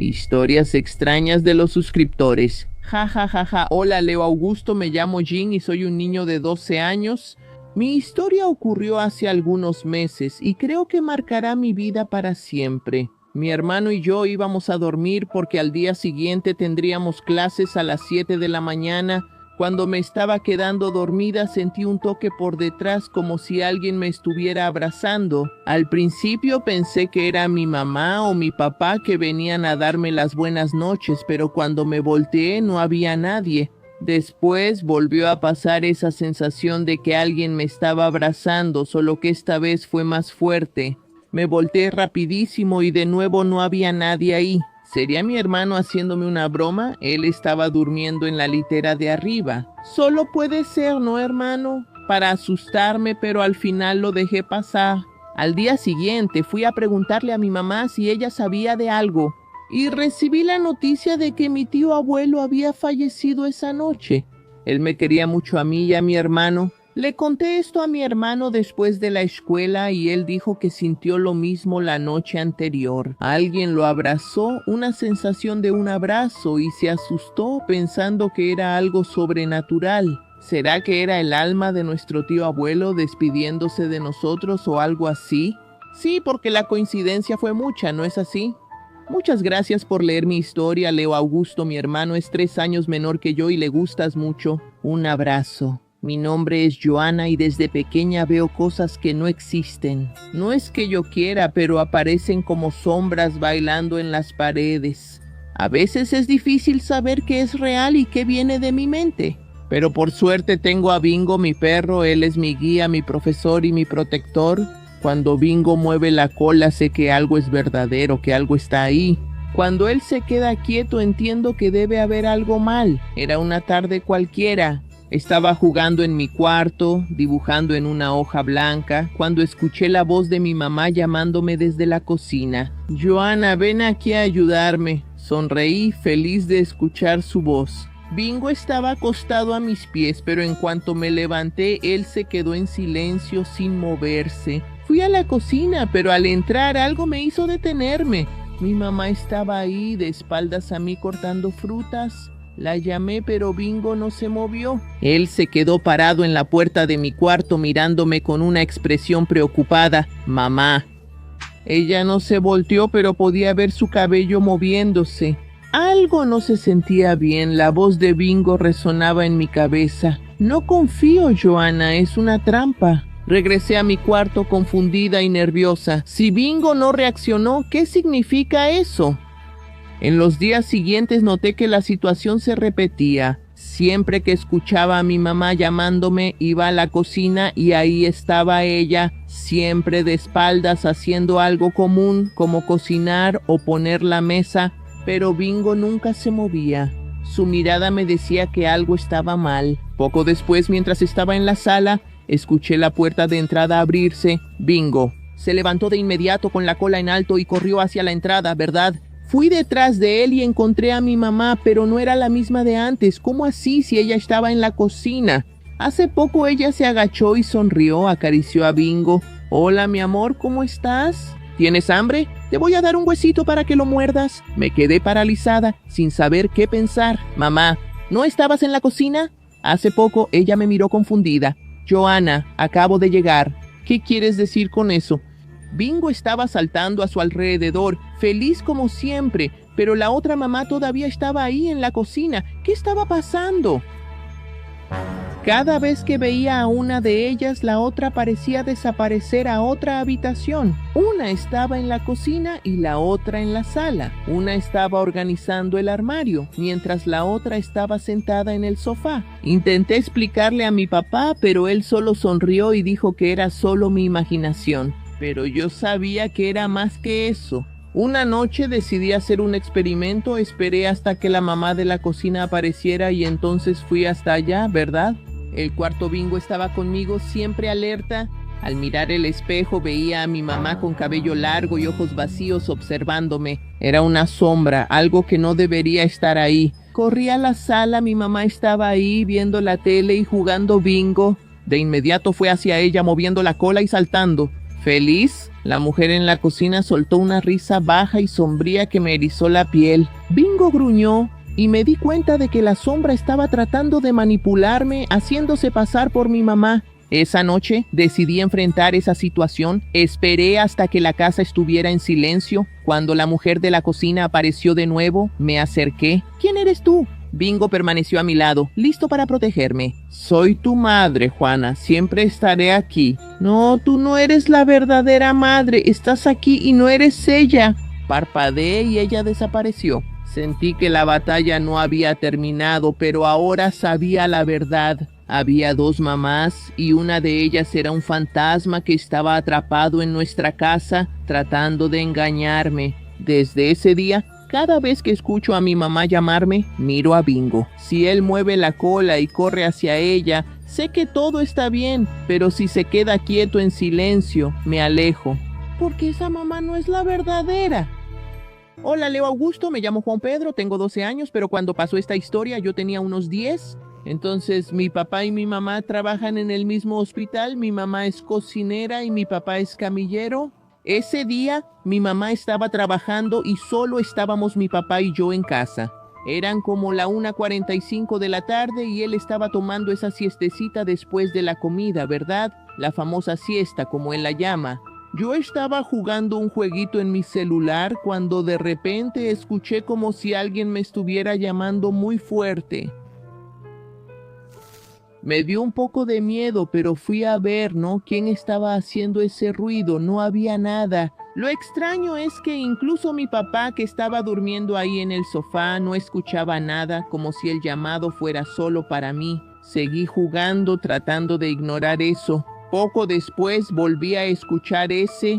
Historias extrañas de los suscriptores. Ja, ja, ja, ja. Hola, Leo Augusto, me llamo Jin y soy un niño de 12 años. Mi historia ocurrió hace algunos meses y creo que marcará mi vida para siempre. Mi hermano y yo íbamos a dormir porque al día siguiente tendríamos clases a las 7 de la mañana. Cuando me estaba quedando dormida sentí un toque por detrás como si alguien me estuviera abrazando. Al principio pensé que era mi mamá o mi papá que venían a darme las buenas noches, pero cuando me volteé no había nadie. Después volvió a pasar esa sensación de que alguien me estaba abrazando, solo que esta vez fue más fuerte. Me volteé rapidísimo y de nuevo no había nadie ahí. ¿Sería mi hermano haciéndome una broma? Él estaba durmiendo en la litera de arriba. Solo puede ser, ¿no, hermano? Para asustarme, pero al final lo dejé pasar. Al día siguiente fui a preguntarle a mi mamá si ella sabía de algo y recibí la noticia de que mi tío abuelo había fallecido esa noche. Él me quería mucho a mí y a mi hermano. Le conté esto a mi hermano después de la escuela y él dijo que sintió lo mismo la noche anterior. Alguien lo abrazó, una sensación de un abrazo, y se asustó pensando que era algo sobrenatural. ¿Será que era el alma de nuestro tío abuelo despidiéndose de nosotros o algo así? Sí, porque la coincidencia fue mucha, ¿no es así? Muchas gracias por leer mi historia, Leo Augusto. Mi hermano es 3 años menor que yo y le gustas mucho. Un abrazo. Mi nombre es Joana y desde pequeña veo cosas que no existen. No es que yo quiera, pero aparecen como sombras bailando en las paredes. A veces es difícil saber qué es real y qué viene de mi mente. Pero por suerte tengo a Bingo, mi perro. Él es mi guía, mi profesor y mi protector. Cuando Bingo mueve la cola sé que algo es verdadero, que algo está ahí. Cuando él se queda quieto entiendo que debe haber algo mal. Era una tarde cualquiera. Estaba jugando en mi cuarto, dibujando en una hoja blanca, cuando escuché la voz de mi mamá llamándome desde la cocina. Joana, ven aquí a ayudarme. Sonreí, feliz de escuchar su voz. Bingo estaba acostado a mis pies, pero en cuanto me levanté, él se quedó en silencio sin moverse. Fui a la cocina, pero al entrar algo me hizo detenerme. Mi mamá estaba ahí, de espaldas a mí, cortando frutas. La llamé, pero Bingo no se movió. Él se quedó parado en la puerta de mi cuarto mirándome con una expresión preocupada. Mamá. Ella no se volteó, pero podía ver su cabello moviéndose. Algo no se sentía bien. La voz de Bingo resonaba en mi cabeza. No confío, Joana, es una trampa. Regresé a mi cuarto confundida y nerviosa. Si Bingo no reaccionó, ¿qué significa eso? En los días siguientes noté que la situación se repetía. Siempre que escuchaba a mi mamá llamándome, iba a la cocina y ahí estaba ella, siempre de espaldas haciendo algo común, como cocinar o poner la mesa, pero Bingo nunca se movía. Su mirada me decía que algo estaba mal. Poco después, mientras estaba en la sala, escuché la puerta de entrada abrirse. Bingo se levantó de inmediato con la cola en alto y corrió hacia la entrada, ¿verdad? Fui detrás de él y encontré a mi mamá, pero no era la misma de antes. ¿Cómo así si ella estaba en la cocina? Hace poco ella se agachó y sonrió, acarició a Bingo. Hola, mi amor, ¿cómo estás? ¿Tienes hambre? Te voy a dar un huesito para que lo muerdas. Me quedé paralizada, sin saber qué pensar. Mamá, ¿no estabas en la cocina? Hace poco ella me miró confundida. Joana, acabo de llegar. ¿Qué quieres decir con eso? Bingo estaba saltando a su alrededor, feliz como siempre, pero la otra mamá todavía estaba ahí en la cocina. ¿Qué estaba pasando? Cada vez que veía a una de ellas, la otra parecía desaparecer a otra habitación. Una estaba en la cocina y la otra en la sala. Una estaba organizando el armario, mientras la otra estaba sentada en el sofá. Intenté explicarle a mi papá, pero él solo sonrió y dijo que era solo mi imaginación. Pero yo sabía que era más que eso. Una noche decidí hacer un experimento, esperé hasta que la mamá de la cocina apareciera y entonces fui hasta allá, ¿verdad? El cuarto Bingo estaba conmigo, siempre alerta. Al mirar el espejo veía a mi mamá con cabello largo y ojos vacíos observándome. Era una sombra, algo que no debería estar ahí. Corrí a la sala, mi mamá estaba ahí viendo la tele y jugando Bingo. De inmediato fue hacia ella moviendo la cola y saltando. ¿Feliz? La mujer en la cocina soltó una risa baja y sombría que me erizó la piel. Bingo gruñó y me di cuenta de que la sombra estaba tratando de manipularme, haciéndose pasar por mi mamá. Esa noche decidí enfrentar esa situación. Esperé hasta que la casa estuviera en silencio. Cuando la mujer de la cocina apareció de nuevo, me acerqué. ¿Quién eres tú? Bingo permaneció a mi lado, listo para protegerme. Soy tu madre, Juana. Siempre estaré aquí. No, tú no eres la verdadera madre. Estás aquí y no eres ella. Parpadeé y ella desapareció. Sentí que la batalla no había terminado, pero ahora sabía la verdad. Había dos mamás y una de ellas era un fantasma que estaba atrapado en nuestra casa tratando de engañarme. Desde ese día, cada vez que escucho a mi mamá llamarme, miro a Bingo. Si él mueve la cola y corre hacia ella, sé que todo está bien, pero si se queda quieto en silencio, me alejo. Porque esa mamá no es la verdadera. Hola, Leo Augusto, me llamo Juan Pedro, tengo 12 años, pero cuando pasó esta historia yo tenía unos 10. Entonces mi papá y mi mamá trabajan en el mismo hospital, mi mamá es cocinera y mi papá es camillero. Ese día mi mamá estaba trabajando y solo estábamos mi papá y yo en casa. Eran como la 1:45 de la tarde y él estaba tomando esa siestecita después de la comida, ¿verdad? La famosa siesta, como él la llama. Yo estaba jugando un jueguito en mi celular cuando de repente escuché como si alguien me estuviera llamando muy fuerte. Me dio un poco de miedo, pero fui a ver, ¿no? ¿Quién estaba haciendo ese ruido? No había nada. Lo extraño es que incluso mi papá, que estaba durmiendo ahí en el sofá, no escuchaba nada, como si el llamado fuera solo para mí. Seguí jugando, tratando de ignorar eso. Poco después volví a escuchar ese.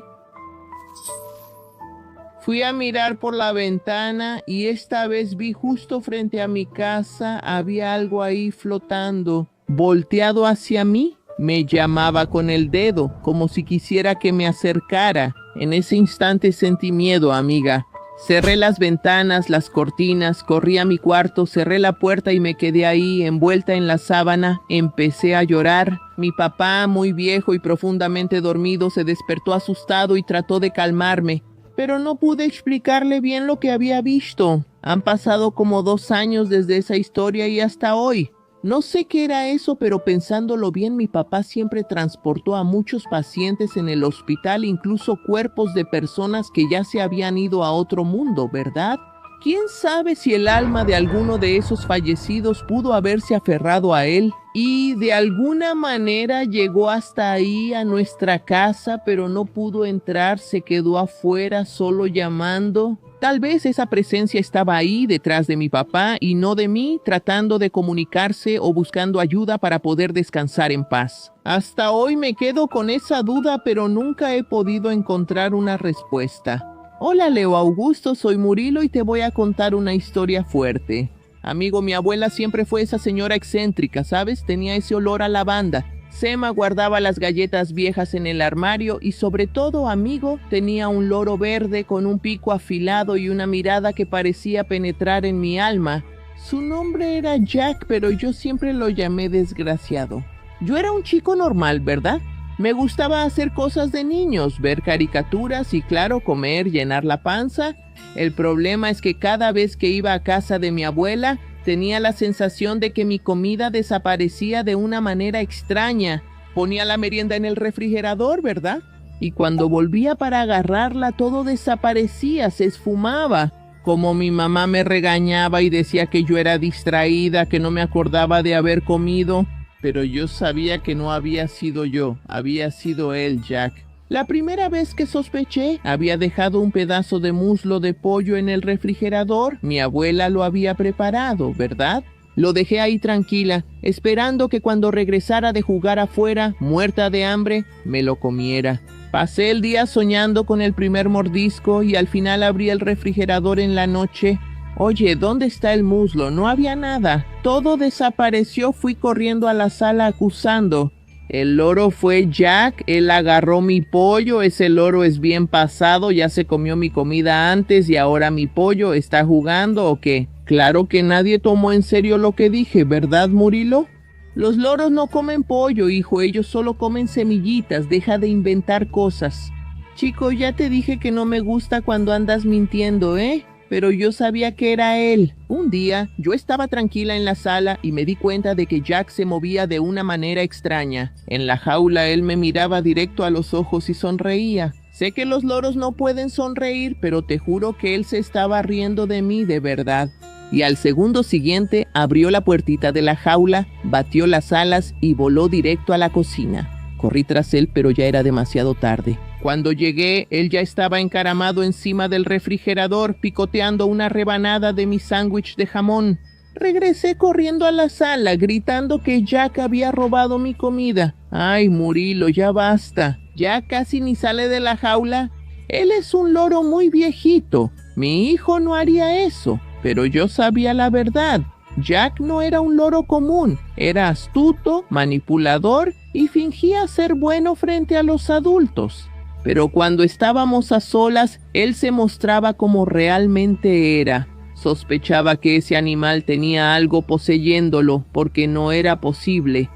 Fui a mirar por la ventana y esta vez vi justo frente a mi casa, había algo ahí flotando. Volteado hacia mí, me llamaba con el dedo, como si quisiera que me acercara. En ese instante sentí miedo, amiga. Cerré las ventanas, las cortinas, corrí a mi cuarto, cerré la puerta y me quedé ahí, envuelta en la sábana. Empecé a llorar. Mi papá, muy viejo y profundamente dormido, se despertó asustado y trató de calmarme. Pero no pude explicarle bien lo que había visto. Han pasado como 2 años desde esa historia y hasta hoy. No sé qué era eso, pero pensándolo bien, mi papá siempre transportó a muchos pacientes en el hospital, incluso cuerpos de personas que ya se habían ido a otro mundo, ¿verdad? ¿Quién sabe si el alma de alguno de esos fallecidos pudo haberse aferrado a él y de alguna manera llegó hasta ahí a nuestra casa, pero no pudo entrar, se quedó afuera solo llamando? Tal vez esa presencia estaba ahí detrás de mi papá y no de mí, tratando de comunicarse o buscando ayuda para poder descansar en paz. Hasta hoy me quedo con esa duda, pero nunca he podido encontrar una respuesta. Hola, Leo Augusto, soy Murilo y te voy a contar una historia fuerte. Amigo, mi abuela siempre fue esa señora excéntrica, ¿sabes? Tenía ese olor a lavanda. Sema guardaba las galletas viejas en el armario y sobre todo, amigo, tenía un loro verde con un pico afilado y una mirada que parecía penetrar en mi alma. Su nombre era Jack, pero yo siempre lo llamé desgraciado. Yo era un chico normal, ¿verdad? Me gustaba hacer cosas de niños, ver caricaturas y claro, comer, llenar la panza. El problema es que cada vez que iba a casa de mi abuela, tenía la sensación de que mi comida desaparecía de una manera extraña. Ponía la merienda en el refrigerador, ¿verdad? Y cuando volvía para agarrarla, todo desaparecía, se esfumaba. Como mi mamá me regañaba y decía que yo era distraída, que no me acordaba de haber comido. Pero yo sabía que no había sido yo, había sido él, Jack. La primera vez que sospeché, había dejado un pedazo de muslo de pollo en el refrigerador. Mi abuela lo había preparado, ¿verdad? Lo dejé ahí tranquila, esperando que cuando regresara de jugar afuera, muerta de hambre, me lo comiera. Pasé el día soñando con el primer mordisco y al final abrí el refrigerador en la noche. Oye, ¿dónde está el muslo? No había nada. Todo desapareció, fui corriendo a la sala acusando. El loro fue Jack, él agarró mi pollo, ese loro es bien pasado, ya se comió mi comida antes y ahora mi pollo está jugando ¿o qué? Claro que nadie tomó en serio lo que dije, ¿verdad, Murilo? Los loros no comen pollo, hijo, ellos solo comen semillitas, deja de inventar cosas. Chico, ya te dije que no me gusta cuando andas mintiendo, ¿eh? Pero yo sabía que era él. Un día, yo estaba tranquila en la sala y me di cuenta de que Jack se movía de una manera extraña. En la jaula él me miraba directo a los ojos y sonreía. Sé que los loros no pueden sonreír, pero te juro que él se estaba riendo de mí de verdad. Y al segundo siguiente abrió la puertita de la jaula, batió las alas y voló directo a la cocina. Corrí tras él, pero ya era demasiado tarde. Cuando llegué, él ya estaba encaramado encima del refrigerador, picoteando una rebanada de mi sándwich de jamón. Regresé corriendo a la sala, gritando que Jack había robado mi comida. Ay, Murilo, ya basta. Ya casi ni sale de la jaula. Él es un loro muy viejito. Mi hijo no haría eso. Pero yo sabía la verdad. Jack no era un loro común. Era astuto, manipulador y fingía ser bueno frente a los adultos. Pero cuando estábamos a solas, él se mostraba como realmente era. Sospechaba que ese animal tenía algo poseyéndolo, porque no era posible.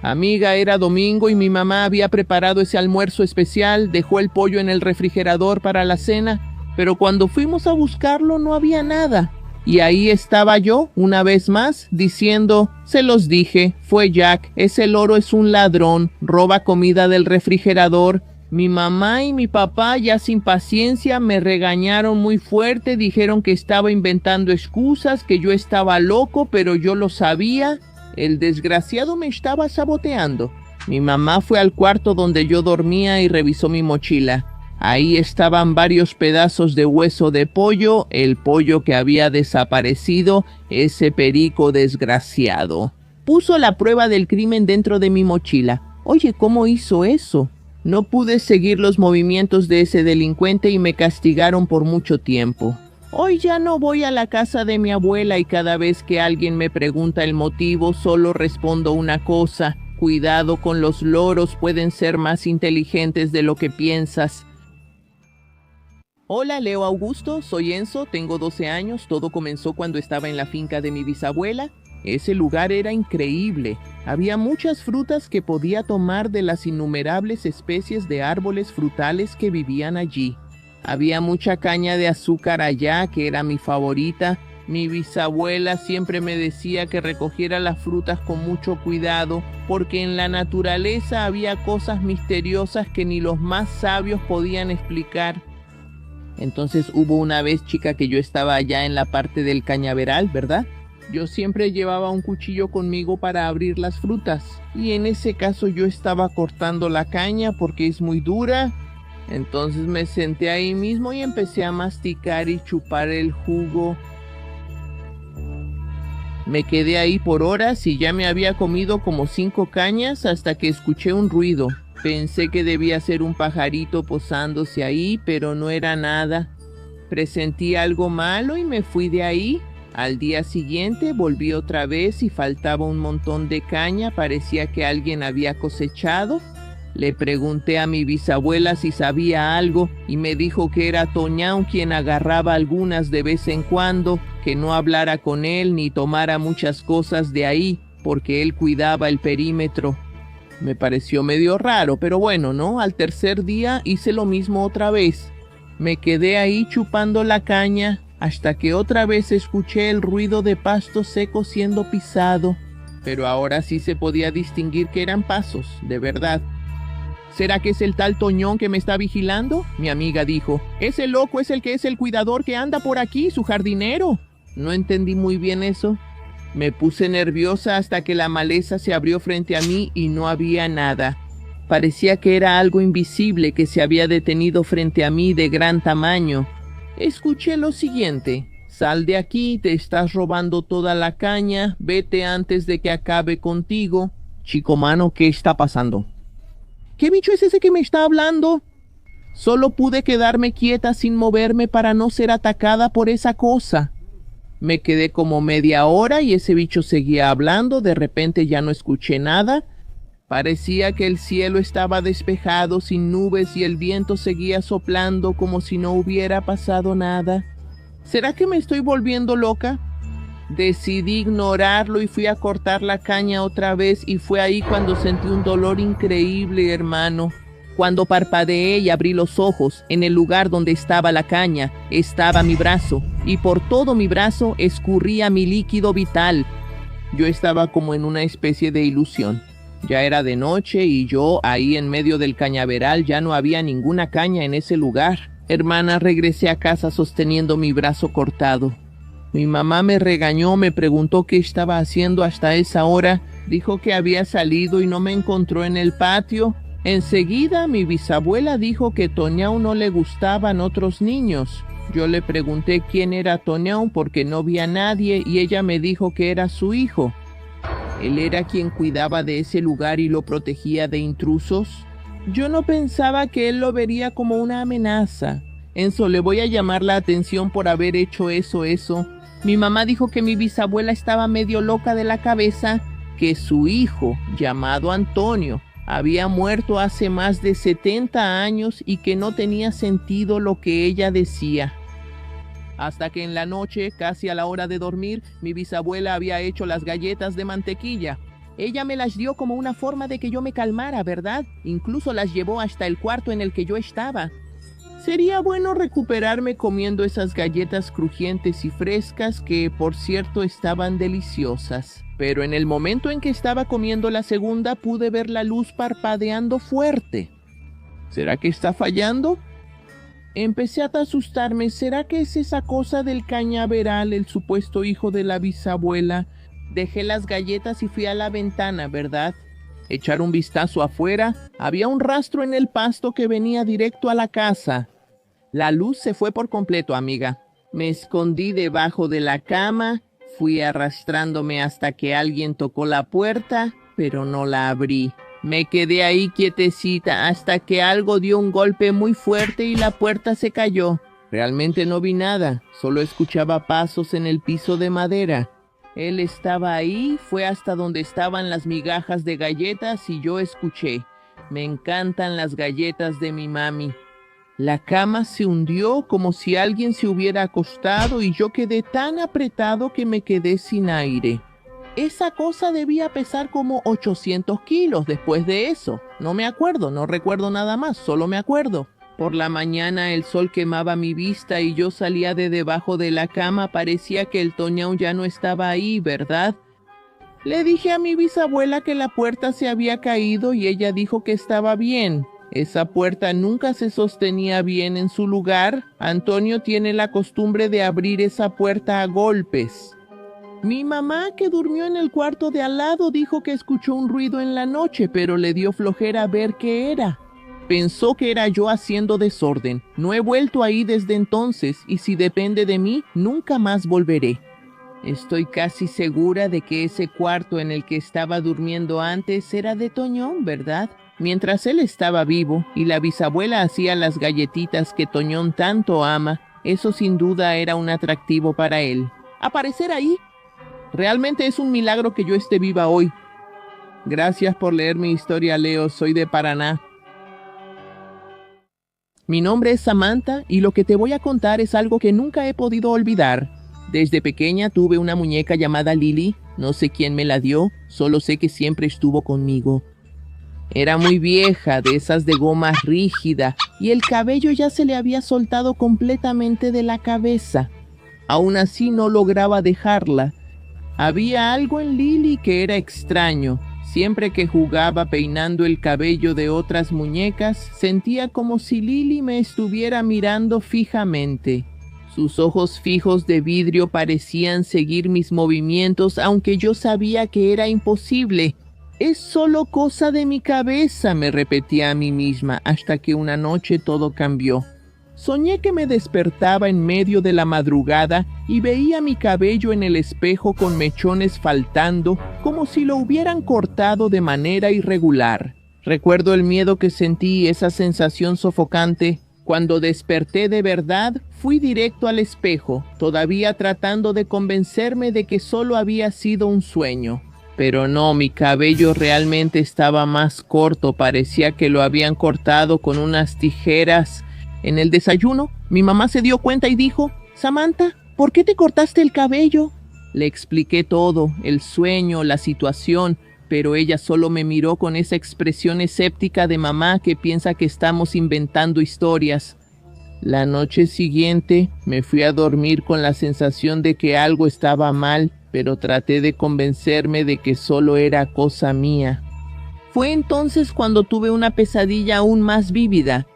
Amiga, era domingo y mi mamá había preparado ese almuerzo especial, dejó el pollo en el refrigerador para la cena, pero cuando fuimos a buscarlo no había nada. Y ahí estaba yo, una vez más, diciendo, se los dije, fue Jack, ese loro es un ladrón, roba comida del refrigerador. Mi mamá y mi papá, ya sin paciencia, me regañaron muy fuerte, dijeron que estaba inventando excusas, que yo estaba loco, pero yo lo sabía. El desgraciado me estaba saboteando. Mi mamá fue al cuarto donde yo dormía y revisó mi mochila. Ahí estaban varios pedazos de hueso de pollo, el pollo que había desaparecido, ese perico desgraciado. Puso la prueba del crimen dentro de mi mochila. Oye, ¿cómo hizo eso? No pude seguir los movimientos de ese delincuente y me castigaron por mucho tiempo. Hoy ya no voy a la casa de mi abuela y cada vez que alguien me pregunta el motivo solo respondo una cosa. Cuidado con los loros, pueden ser más inteligentes de lo que piensas. Hola, Leo Augusto, soy Enzo, tengo 12 años, todo comenzó cuando estaba en la finca de mi bisabuela. Ese lugar era increíble, había muchas frutas que podía tomar de las innumerables especies de árboles frutales que vivían allí. Había mucha caña de azúcar allá, que era mi favorita. Mi bisabuela siempre me decía que recogiera las frutas con mucho cuidado, porque en la naturaleza había cosas misteriosas que ni los más sabios podían explicar. Entonces hubo una vez, chica, que yo estaba allá en la parte del cañaveral, ¿verdad? Yo siempre llevaba un cuchillo conmigo para abrir las frutas. Y en ese caso yo estaba cortando la caña porque es muy dura. Entonces me senté ahí mismo y empecé a masticar y chupar el jugo. Me quedé ahí por horas y ya me había comido como 5 cañas hasta que escuché un ruido. Pensé que debía ser un pajarito posándose ahí, pero no era nada. Presentí algo malo y me fui de ahí. Al día siguiente volví otra vez y faltaba un montón de caña, parecía que alguien había cosechado. Le pregunté a mi bisabuela si sabía algo y me dijo que era Toñao quien agarraba algunas de vez en cuando, que no hablara con él ni tomara muchas cosas de ahí, porque él cuidaba el perímetro. Me pareció medio raro, pero bueno, ¿no? Al tercer día hice lo mismo otra vez. Me quedé ahí chupando la caña hasta que otra vez escuché el ruido de pasto seco siendo pisado. Pero ahora sí se podía distinguir que eran pasos, de verdad. ¿Será que es el tal Toñón que me está vigilando? Mi amiga dijo. Ese loco es el que es el cuidador que anda por aquí, su jardinero. No entendí muy bien eso. Me puse nerviosa hasta que la maleza se abrió frente a mí y no había nada. Parecía que era algo invisible que se había detenido frente a mí de gran tamaño. Escuché lo siguiente. Sal de aquí, te estás robando toda la caña, vete antes de que acabe contigo. Chico mano, ¿qué está pasando? ¿Qué bicho es ese que me está hablando? Solo pude quedarme quieta sin moverme para no ser atacada por esa cosa. Me quedé como media hora y ese bicho seguía hablando, de repente ya no escuché nada. Parecía que el cielo estaba despejado sin nubes y el viento seguía soplando como si no hubiera pasado nada. ¿Será que me estoy volviendo loca? Decidí ignorarlo y fui a cortar la caña otra vez y fue ahí cuando sentí un dolor increíble, hermano. Cuando parpadeé y abrí los ojos, en el lugar donde estaba la caña, estaba mi brazo, y por todo mi brazo escurría mi líquido vital. Yo estaba como en una especie de ilusión. Ya era de noche y yo, ahí en medio del cañaveral, ya no había ninguna caña en ese lugar. Hermana, regresé a casa sosteniendo mi brazo cortado. Mi mamá me regañó, me preguntó qué estaba haciendo hasta esa hora. Dijo que había salido y no me encontró en el patio. Enseguida mi bisabuela dijo que Toñao no le gustaban otros niños. Yo le pregunté quién era Toñao porque no vi a nadie y ella me dijo que era su hijo. Él era quien cuidaba de ese lugar y lo protegía de intrusos. Yo no pensaba que él lo vería como una amenaza. Enzo, le voy a llamar la atención por haber hecho eso. Mi mamá dijo que mi bisabuela estaba medio loca de la cabeza, que su hijo, llamado Antonio, había muerto hace más de 70 años y que no tenía sentido lo que ella decía. Hasta que en la noche, casi a la hora de dormir, mi bisabuela había hecho las galletas de mantequilla. Ella me las dio como una forma de que yo me calmara, ¿verdad? Incluso las llevó hasta el cuarto en el que yo estaba. Sería bueno recuperarme comiendo esas galletas crujientes y frescas que, por cierto, estaban deliciosas. Pero en el momento en que estaba comiendo la segunda pude ver la luz parpadeando fuerte. ¿Será que está fallando? Empecé a asustarme. ¿Será que es esa cosa del cañaveral, el supuesto hijo de la bisabuela? Dejé las galletas y fui a la ventana, ¿verdad? Echar un vistazo afuera, había un rastro en el pasto que venía directo a la casa. La luz se fue por completo, amiga. Me escondí debajo de la cama, fui arrastrándome hasta que alguien tocó la puerta, pero no la abrí. Me quedé ahí quietecita hasta que algo dio un golpe muy fuerte y la puerta se cayó. Realmente no vi nada, solo escuchaba pasos en el piso de madera. Él estaba ahí, fue hasta donde estaban las migajas de galletas y yo escuché. Me encantan las galletas de mi mami. La cama se hundió como si alguien se hubiera acostado y yo quedé tan apretado que me quedé sin aire. Esa cosa debía pesar como 800 kilos después de eso. No me acuerdo, no recuerdo nada más, solo me acuerdo. Por la mañana el sol quemaba mi vista y yo salía de debajo de la cama. Parecía que el Toñao ya no estaba ahí, ¿verdad? Le dije a mi bisabuela que la puerta se había caído y ella dijo que estaba bien. Esa puerta nunca se sostenía bien en su lugar. Antonio tiene la costumbre de abrir esa puerta a golpes. Mi mamá, que durmió en el cuarto de al lado, dijo que escuchó un ruido en la noche, pero le dio flojera ver qué era. Pensó que era yo haciendo desorden. No he vuelto ahí desde entonces y si depende de mí, nunca más volveré. Estoy casi segura de que ese cuarto en el que estaba durmiendo antes era de Toñón, ¿verdad? Mientras él estaba vivo y la bisabuela hacía las galletitas que Toñón tanto ama, eso sin duda era un atractivo para él. ¿Aparecer ahí? Realmente es un milagro que yo esté viva hoy. Gracias por leer mi historia, Leo. Soy de Paraná. Mi nombre es Samantha y lo que te voy a contar es algo que nunca he podido olvidar. Desde pequeña tuve una muñeca llamada Lily. No sé quién me la dio, solo sé que siempre estuvo conmigo. Era muy vieja, de esas de goma rígida, y el cabello ya se le había soltado completamente de la cabeza. Aún así no lograba dejarla. Había algo en Lily que era extraño. Siempre que jugaba peinando el cabello de otras muñecas, sentía como si Lily me estuviera mirando fijamente. Sus ojos fijos de vidrio parecían seguir mis movimientos, aunque yo sabía que era imposible. Es solo cosa de mi cabeza, me repetía a mí misma, hasta que una noche todo cambió. Soñé que me despertaba en medio de la madrugada y veía mi cabello en el espejo con mechones faltando, como si lo hubieran cortado de manera irregular. Recuerdo el miedo que sentí y esa sensación sofocante. Cuando desperté de verdad, fui directo al espejo, todavía tratando de convencerme de que solo había sido un sueño. Pero no, mi cabello realmente estaba más corto, parecía que lo habían cortado con unas tijeras. En el desayuno, mi mamá se dio cuenta y dijo: «Samantha, ¿por qué te cortaste el cabello?». Le expliqué todo, el sueño, la situación, pero ella solo me miró con esa expresión escéptica de mamá que piensa que estamos inventando historias. La noche siguiente me fui a dormir con la sensación de que algo estaba mal, pero traté de convencerme de que solo era cosa mía. Fue entonces cuando tuve una pesadilla aún más vívida.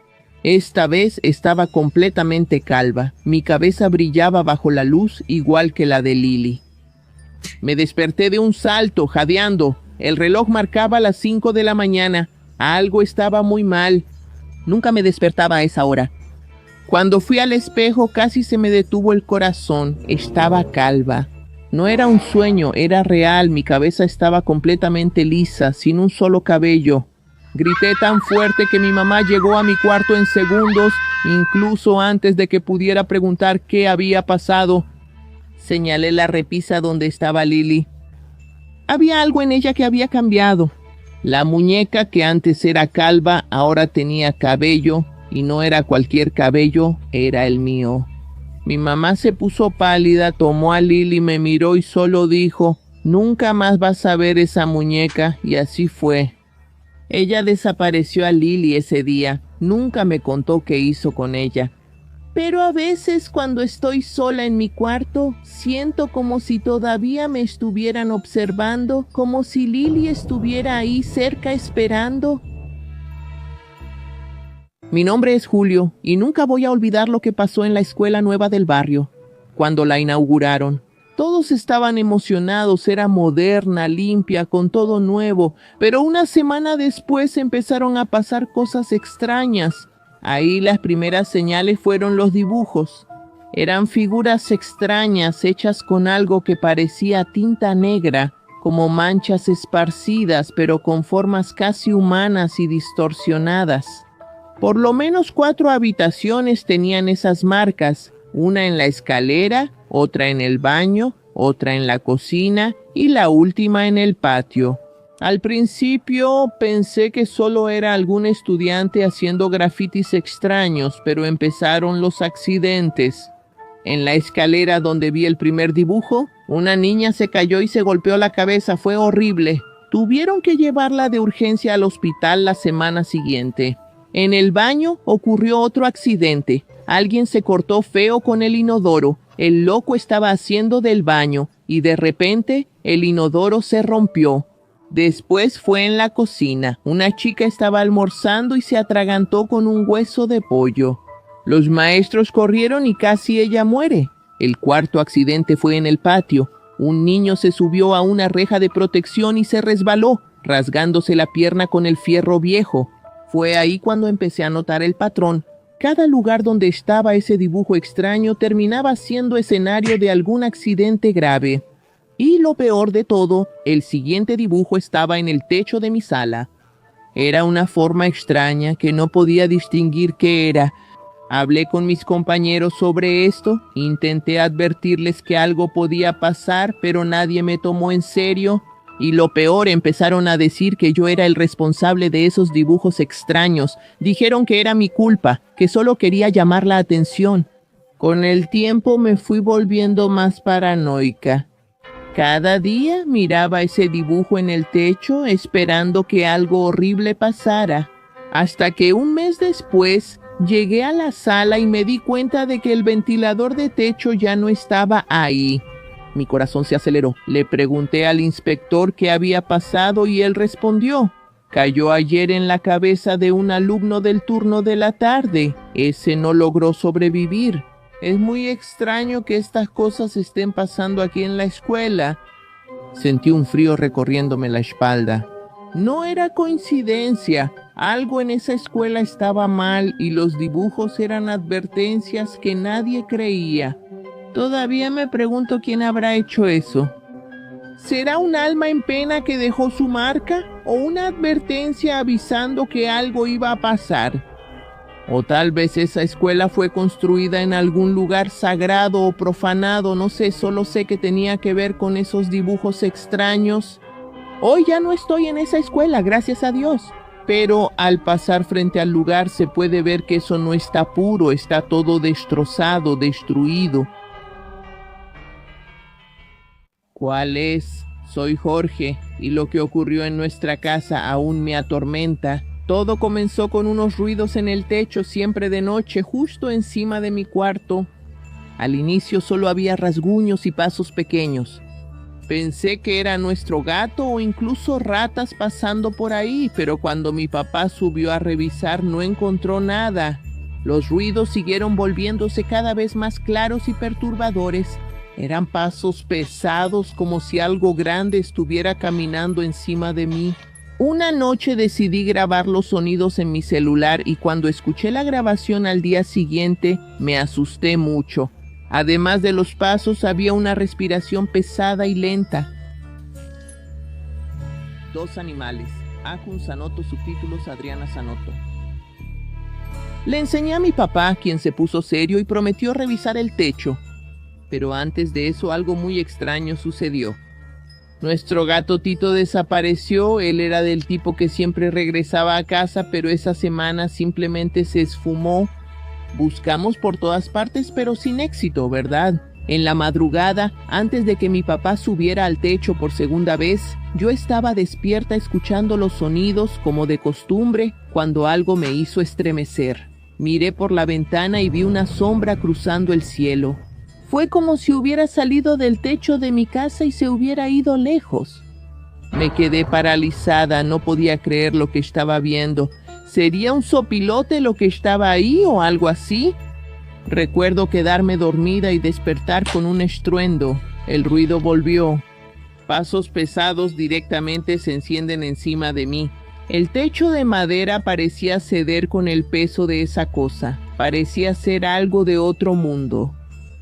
Esta vez estaba completamente calva. Mi cabeza brillaba bajo la luz igual que la de Lily. Me desperté de un salto, jadeando. El reloj marcaba las 5 de la mañana. Algo estaba muy mal. Nunca me despertaba a esa hora. Cuando fui al espejo casi se me detuvo el corazón. Estaba calva. No era un sueño, era real. Mi cabeza estaba completamente lisa, sin un solo cabello. Grité tan fuerte que mi mamá llegó a mi cuarto en segundos, incluso antes de que pudiera preguntar qué había pasado. Señalé la repisa donde estaba Lily. Había algo en ella que había cambiado. La muñeca que antes era calva ahora tenía cabello, y no era cualquier cabello, era el mío. Mi mamá se puso pálida, tomó a Lily, me miró y solo dijo, «Nunca más vas a ver esa muñeca», y así fue. Ella desapareció a Lily ese día. Nunca me contó qué hizo con ella. Pero a veces cuando estoy sola en mi cuarto, siento como si todavía me estuvieran observando, como si Lily estuviera ahí cerca esperando. Mi nombre es Julio y nunca voy a olvidar lo que pasó en la escuela nueva del barrio, cuando la inauguraron. Todos estaban emocionados, era moderna, limpia, con todo nuevo, pero una semana después empezaron a pasar cosas extrañas. Ahí las primeras señales fueron los dibujos. Eran figuras extrañas hechas con algo que parecía tinta negra, como manchas esparcidas, pero con formas casi humanas y distorsionadas. Por lo menos 4 habitaciones tenían esas marcas, una en la escalera, otra en el baño, otra en la cocina y la última en el patio. Al principio pensé que solo era algún estudiante haciendo grafitis extraños, pero empezaron los accidentes. En la escalera donde vi el primer dibujo, una niña se cayó y se golpeó la cabeza. Fue horrible. Tuvieron que llevarla de urgencia al hospital la semana siguiente. En el baño ocurrió otro accidente. Alguien se cortó feo con el inodoro. El loco estaba haciendo del baño y de repente el inodoro se rompió. Después fue en la cocina. Una chica estaba almorzando y se atragantó con un hueso de pollo. Los maestros corrieron y casi ella muere. El cuarto accidente fue en el patio. Un niño se subió a una reja de protección y se resbaló, rasgándose la pierna con el fierro viejo. Fue ahí cuando empecé a notar el patrón. Cada lugar donde estaba ese dibujo extraño terminaba siendo escenario de algún accidente grave. Y lo peor de todo, el siguiente dibujo estaba en el techo de mi sala. Era una forma extraña que no podía distinguir qué era. Hablé con mis compañeros sobre esto, intenté advertirles que algo podía pasar, pero nadie me tomó en serio. Y lo peor, empezaron a decir que yo era el responsable de esos dibujos extraños. Dijeron que era mi culpa, que solo quería llamar la atención. Con el tiempo me fui volviendo más paranoica. Cada día miraba ese dibujo en el techo esperando que algo horrible pasara. Hasta que un mes después llegué a la sala y me di cuenta de que el ventilador de techo ya no estaba ahí. Mi corazón se aceleró. Le pregunté al inspector qué había pasado y él respondió: cayó ayer en la cabeza de un alumno del turno de la tarde. Ese no logró sobrevivir. Es muy extraño que estas cosas estén pasando aquí en la escuela. Sentí un frío recorriéndome la espalda. No era coincidencia. Algo en esa escuela estaba mal y los dibujos eran advertencias que nadie creía. Todavía me pregunto quién habrá hecho eso. ¿Será un alma en pena que dejó su marca? ¿O una advertencia avisando que algo iba a pasar? O tal vez esa escuela fue construida en algún lugar sagrado o profanado, no sé, solo sé que tenía que ver con esos dibujos extraños. Hoy ya no estoy en esa escuela, gracias a Dios. Pero al pasar frente al lugar se puede ver que eso no está puro, está todo destrozado, destruido. ¿Cuál es? Soy Jorge, y lo que ocurrió en nuestra casa aún me atormenta. Todo comenzó con unos ruidos en el techo, siempre de noche, justo encima de mi cuarto. Al inicio solo había rasguños y pasos pequeños. Pensé que era nuestro gato o incluso ratas pasando por ahí, pero cuando mi papá subió a revisar no encontró nada. Los ruidos siguieron volviéndose cada vez más claros y perturbadores. Eran pasos pesados, como si algo grande estuviera caminando encima de mí. Una noche decidí grabar los sonidos en mi celular y cuando escuché la grabación al día siguiente me asusté mucho. Además de los pasos, había una respiración pesada y lenta. Dos animales. Akun Sanoto, subtítulos Adriana Sanoto. Le enseñé a mi papá, quien se puso serio y prometió revisar el techo. Pero antes de eso algo muy extraño sucedió. Nuestro gato Tito desapareció. Él era del tipo que siempre regresaba a casa, pero esa semana simplemente se esfumó. Buscamos por todas partes, pero sin éxito, ¿verdad? En la madrugada, antes de que mi papá subiera al techo por segunda vez, yo estaba despierta escuchando los sonidos, como de costumbre, cuando algo me hizo estremecer. Miré por la ventana y vi una sombra cruzando el cielo. Fue como si hubiera salido del techo de mi casa y se hubiera ido lejos. Me quedé paralizada, no podía creer lo que estaba viendo. ¿Sería un sopilote lo que estaba ahí o algo así? Recuerdo quedarme dormida y despertar con un estruendo. El ruido volvió. Pasos pesados directamente se encienden encima de mí. El techo de madera parecía ceder con el peso de esa cosa. Parecía ser algo de otro mundo.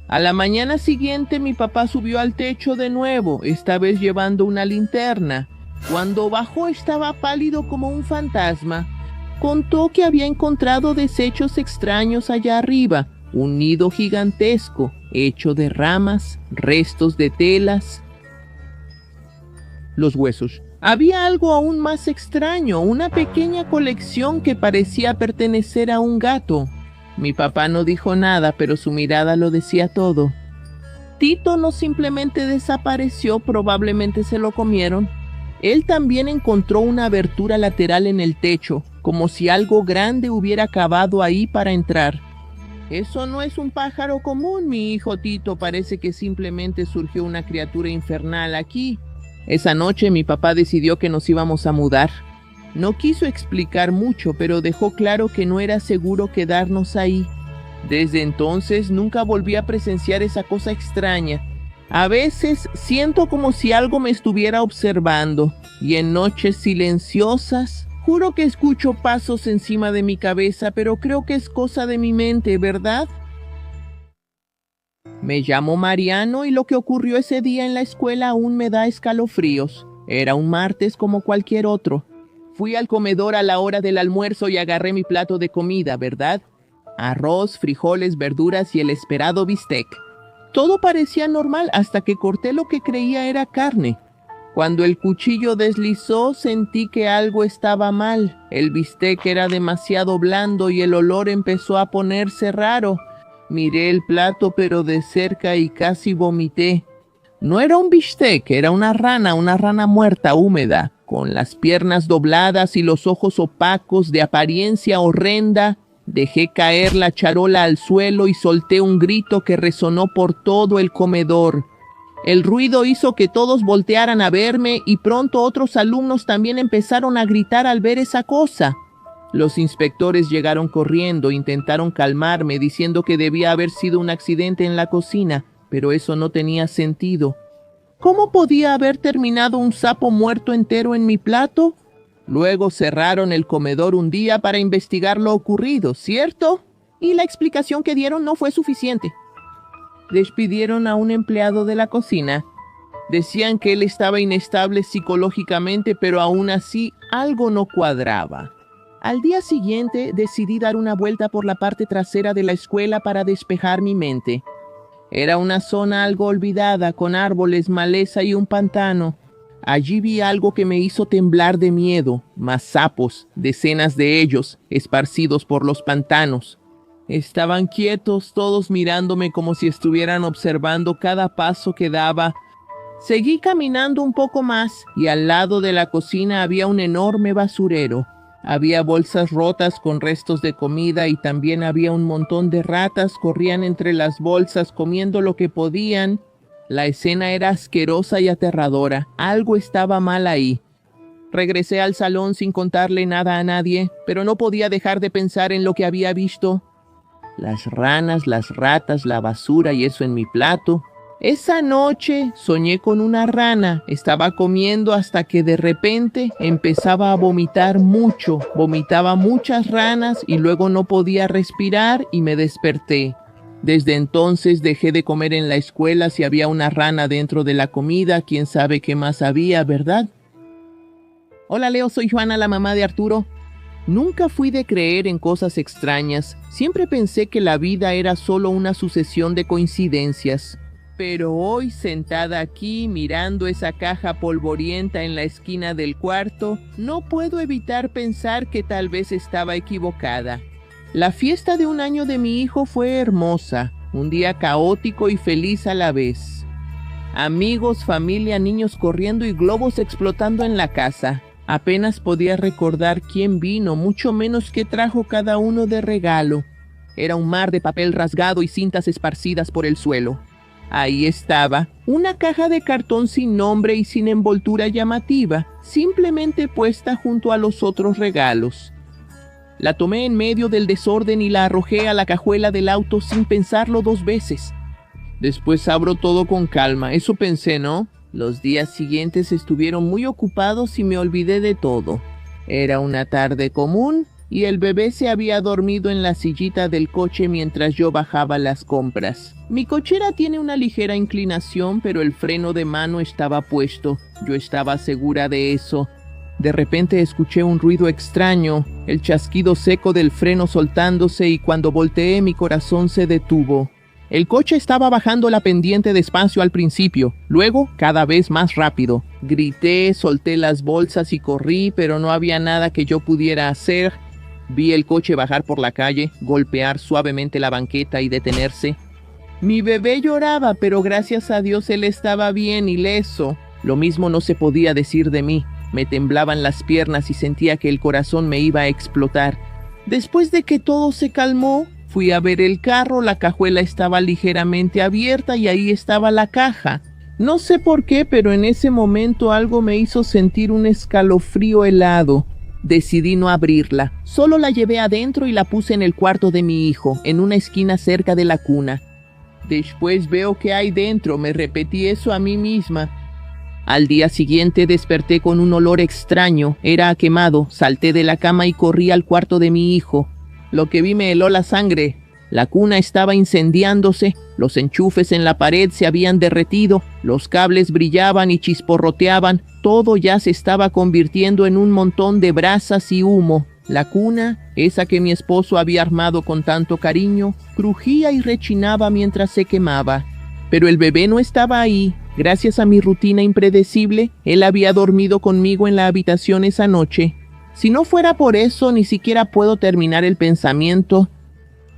A la mañana siguiente mi papá subió al techo de nuevo, esta vez llevando una linterna. Cuando bajó estaba pálido como un fantasma. Contó que había encontrado desechos extraños allá arriba, un nido gigantesco, hecho de ramas, restos de telas. Los huesos. Había algo aún más extraño, una pequeña colección que parecía pertenecer a un gato. Mi papá no dijo nada, pero su mirada lo decía todo. Tito no simplemente desapareció, probablemente se lo comieron. Él también encontró una abertura lateral en el techo, como si algo grande hubiera cavado ahí para entrar. Eso no es un pájaro común, mi hijo Tito, parece que simplemente surgió una criatura infernal aquí. Esa noche mi papá decidió que nos íbamos a mudar. No quiso explicar mucho, pero dejó claro que no era seguro quedarnos ahí. Desde entonces nunca volví a presenciar esa cosa extraña. A veces siento como si algo me estuviera observando, y en noches silenciosas, juro que escucho pasos encima de mi cabeza, pero creo que es cosa de mi mente, ¿verdad? Me llamo Mariano y lo que ocurrió ese día en la escuela aún me da escalofríos. Era un martes como cualquier otro. Fui al comedor a la hora del almuerzo y agarré mi plato de comida, ¿verdad? Arroz, frijoles, verduras y el esperado bistec. Todo parecía normal hasta que corté lo que creía era carne. Cuando el cuchillo deslizó, sentí que algo estaba mal. El bistec era demasiado blando y el olor empezó a ponerse raro. Miré el plato pero de cerca y casi vomité. No era un bistec, era una rana muerta húmeda, con las piernas dobladas y los ojos opacos de apariencia horrenda. Dejé caer la charola al suelo y solté un grito que resonó por todo el comedor. El ruido hizo que todos voltearan a verme y pronto otros alumnos también empezaron a gritar al ver esa cosa. Los inspectores llegaron corriendo, intentaron calmarme diciendo que debía haber sido un accidente en la cocina, pero eso no tenía sentido. ¿Cómo podía haber terminado un sapo muerto entero en mi plato? Luego cerraron el comedor un día para investigar lo ocurrido, ¿cierto? Y la explicación que dieron no fue suficiente. Despidieron a un empleado de la cocina. Decían que él estaba inestable psicológicamente, pero aún así algo no cuadraba. Al día siguiente decidí dar una vuelta por la parte trasera de la escuela para despejar mi mente. Era una zona algo olvidada, con árboles, maleza y un pantano. Allí vi algo que me hizo temblar de miedo, más sapos, decenas de ellos, esparcidos por los pantanos. Estaban quietos, todos mirándome como si estuvieran observando cada paso que daba. Seguí caminando un poco más y al lado de la cocina había un enorme basurero. Había bolsas rotas con restos de comida y también había un montón de ratas, corrían entre las bolsas comiendo lo que podían. La escena era asquerosa y aterradora. Algo estaba mal ahí. Regresé al salón sin contarle nada a nadie, pero no podía dejar de pensar en lo que había visto. Las ranas, las ratas, la basura y eso en mi plato. Esa noche soñé con una rana. Estaba comiendo hasta que de repente empezaba a vomitar mucho. Vomitaba muchas ranas y luego no podía respirar y me desperté. Desde entonces dejé de comer en la escuela si había una rana dentro de la comida. Quién sabe qué más había, ¿verdad? Hola Leo, soy Juana, la mamá de Arturo. Nunca fui de creer en cosas extrañas. Siempre pensé que la vida era solo una sucesión de coincidencias. Pero hoy, sentada aquí, mirando esa caja polvorienta en la esquina del cuarto, no puedo evitar pensar que tal vez estaba equivocada. La fiesta de 1 año de mi hijo fue hermosa, un día caótico y feliz a la vez. Amigos, familia, niños corriendo y globos explotando en la casa. Apenas podía recordar quién vino, mucho menos qué trajo cada uno de regalo. Era un mar de papel rasgado y cintas esparcidas por el suelo. Ahí estaba, una caja de cartón sin nombre y sin envoltura llamativa, simplemente puesta junto a los otros regalos. La tomé en medio del desorden y la arrojé a la cajuela del auto sin pensarlo 2 veces. Después abro todo con calma, eso pensé, ¿no? Los días siguientes estuvieron muy ocupados y me olvidé de todo. Era una tarde común y el bebé se había dormido en la sillita del coche mientras yo bajaba las compras. Mi cochera tiene una ligera inclinación, pero el freno de mano estaba puesto. Yo estaba segura de eso. De repente escuché un ruido extraño, el chasquido seco del freno soltándose, y cuando volteé mi corazón se detuvo. El coche estaba bajando la pendiente despacio al principio, luego cada vez más rápido. Grité, solté las bolsas y corrí, pero no había nada que yo pudiera hacer. Vi el coche bajar por la calle, golpear suavemente la banqueta y detenerse. Mi bebé lloraba, pero gracias a Dios él estaba bien, ileso. Lo mismo no se podía decir de mí. Me temblaban las piernas y sentía que el corazón me iba a explotar. Después de que todo se calmó, fui a ver el carro. La cajuela estaba ligeramente abierta y ahí estaba la caja. No sé por qué, pero en ese momento algo me hizo sentir un escalofrío helado. Decidí no abrirla. Solo la llevé adentro y la puse en el cuarto de mi hijo, en una esquina cerca de la cuna. Después veo qué hay dentro. Me repetí eso a mí misma. Al día siguiente desperté con un olor extraño. Era a quemado. Salté de la cama y corrí al cuarto de mi hijo. Lo que vi me heló la sangre. La cuna estaba incendiándose. Los enchufes en la pared se habían derretido. Los cables brillaban y chisporroteaban. Todo ya se estaba convirtiendo en un montón de brasas y humo. La cuna, esa que mi esposo había armado con tanto cariño, crujía y rechinaba mientras se quemaba. Pero el bebé no estaba ahí. Gracias a mi rutina impredecible, él había dormido conmigo en la habitación esa noche. Si no fuera por eso, ni siquiera puedo terminar el pensamiento.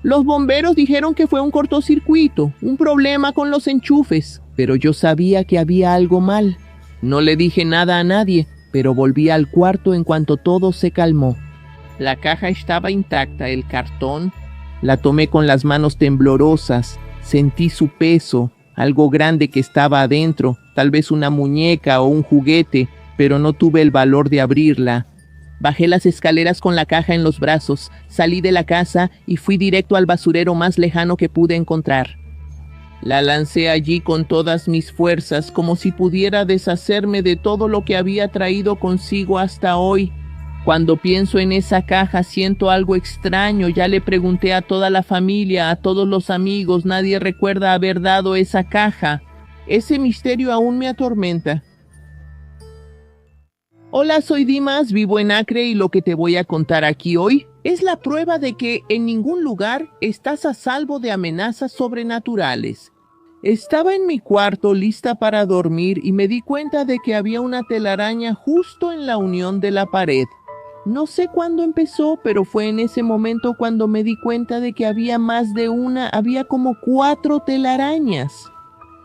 Los bomberos dijeron que fue un cortocircuito, un problema con los enchufes, pero yo sabía que había algo mal. No le dije nada a nadie, pero volví al cuarto en cuanto todo se calmó. La caja estaba intacta, el cartón. La tomé con las manos temblorosas, sentí su peso, algo grande que estaba adentro, tal vez una muñeca o un juguete, pero no tuve el valor de abrirla. Bajé las escaleras con la caja en los brazos, salí de la casa y fui directo al basurero más lejano que pude encontrar. La lancé allí con todas mis fuerzas, como si pudiera deshacerme de todo lo que había traído consigo hasta hoy. Cuando pienso en esa caja siento algo extraño. Ya le pregunté a toda la familia, a todos los amigos, nadie recuerda haber dado esa caja. Ese misterio aún me atormenta. Hola, soy Dimas, vivo en Acre y lo que te voy a contar aquí hoy es la prueba de que en ningún lugar estás a salvo de amenazas sobrenaturales. Estaba en mi cuarto lista para dormir y me di cuenta de que había una telaraña justo en la unión de la pared. No sé cuándo empezó, pero fue en ese momento cuando me di cuenta de que había más de una, había como 4 telarañas.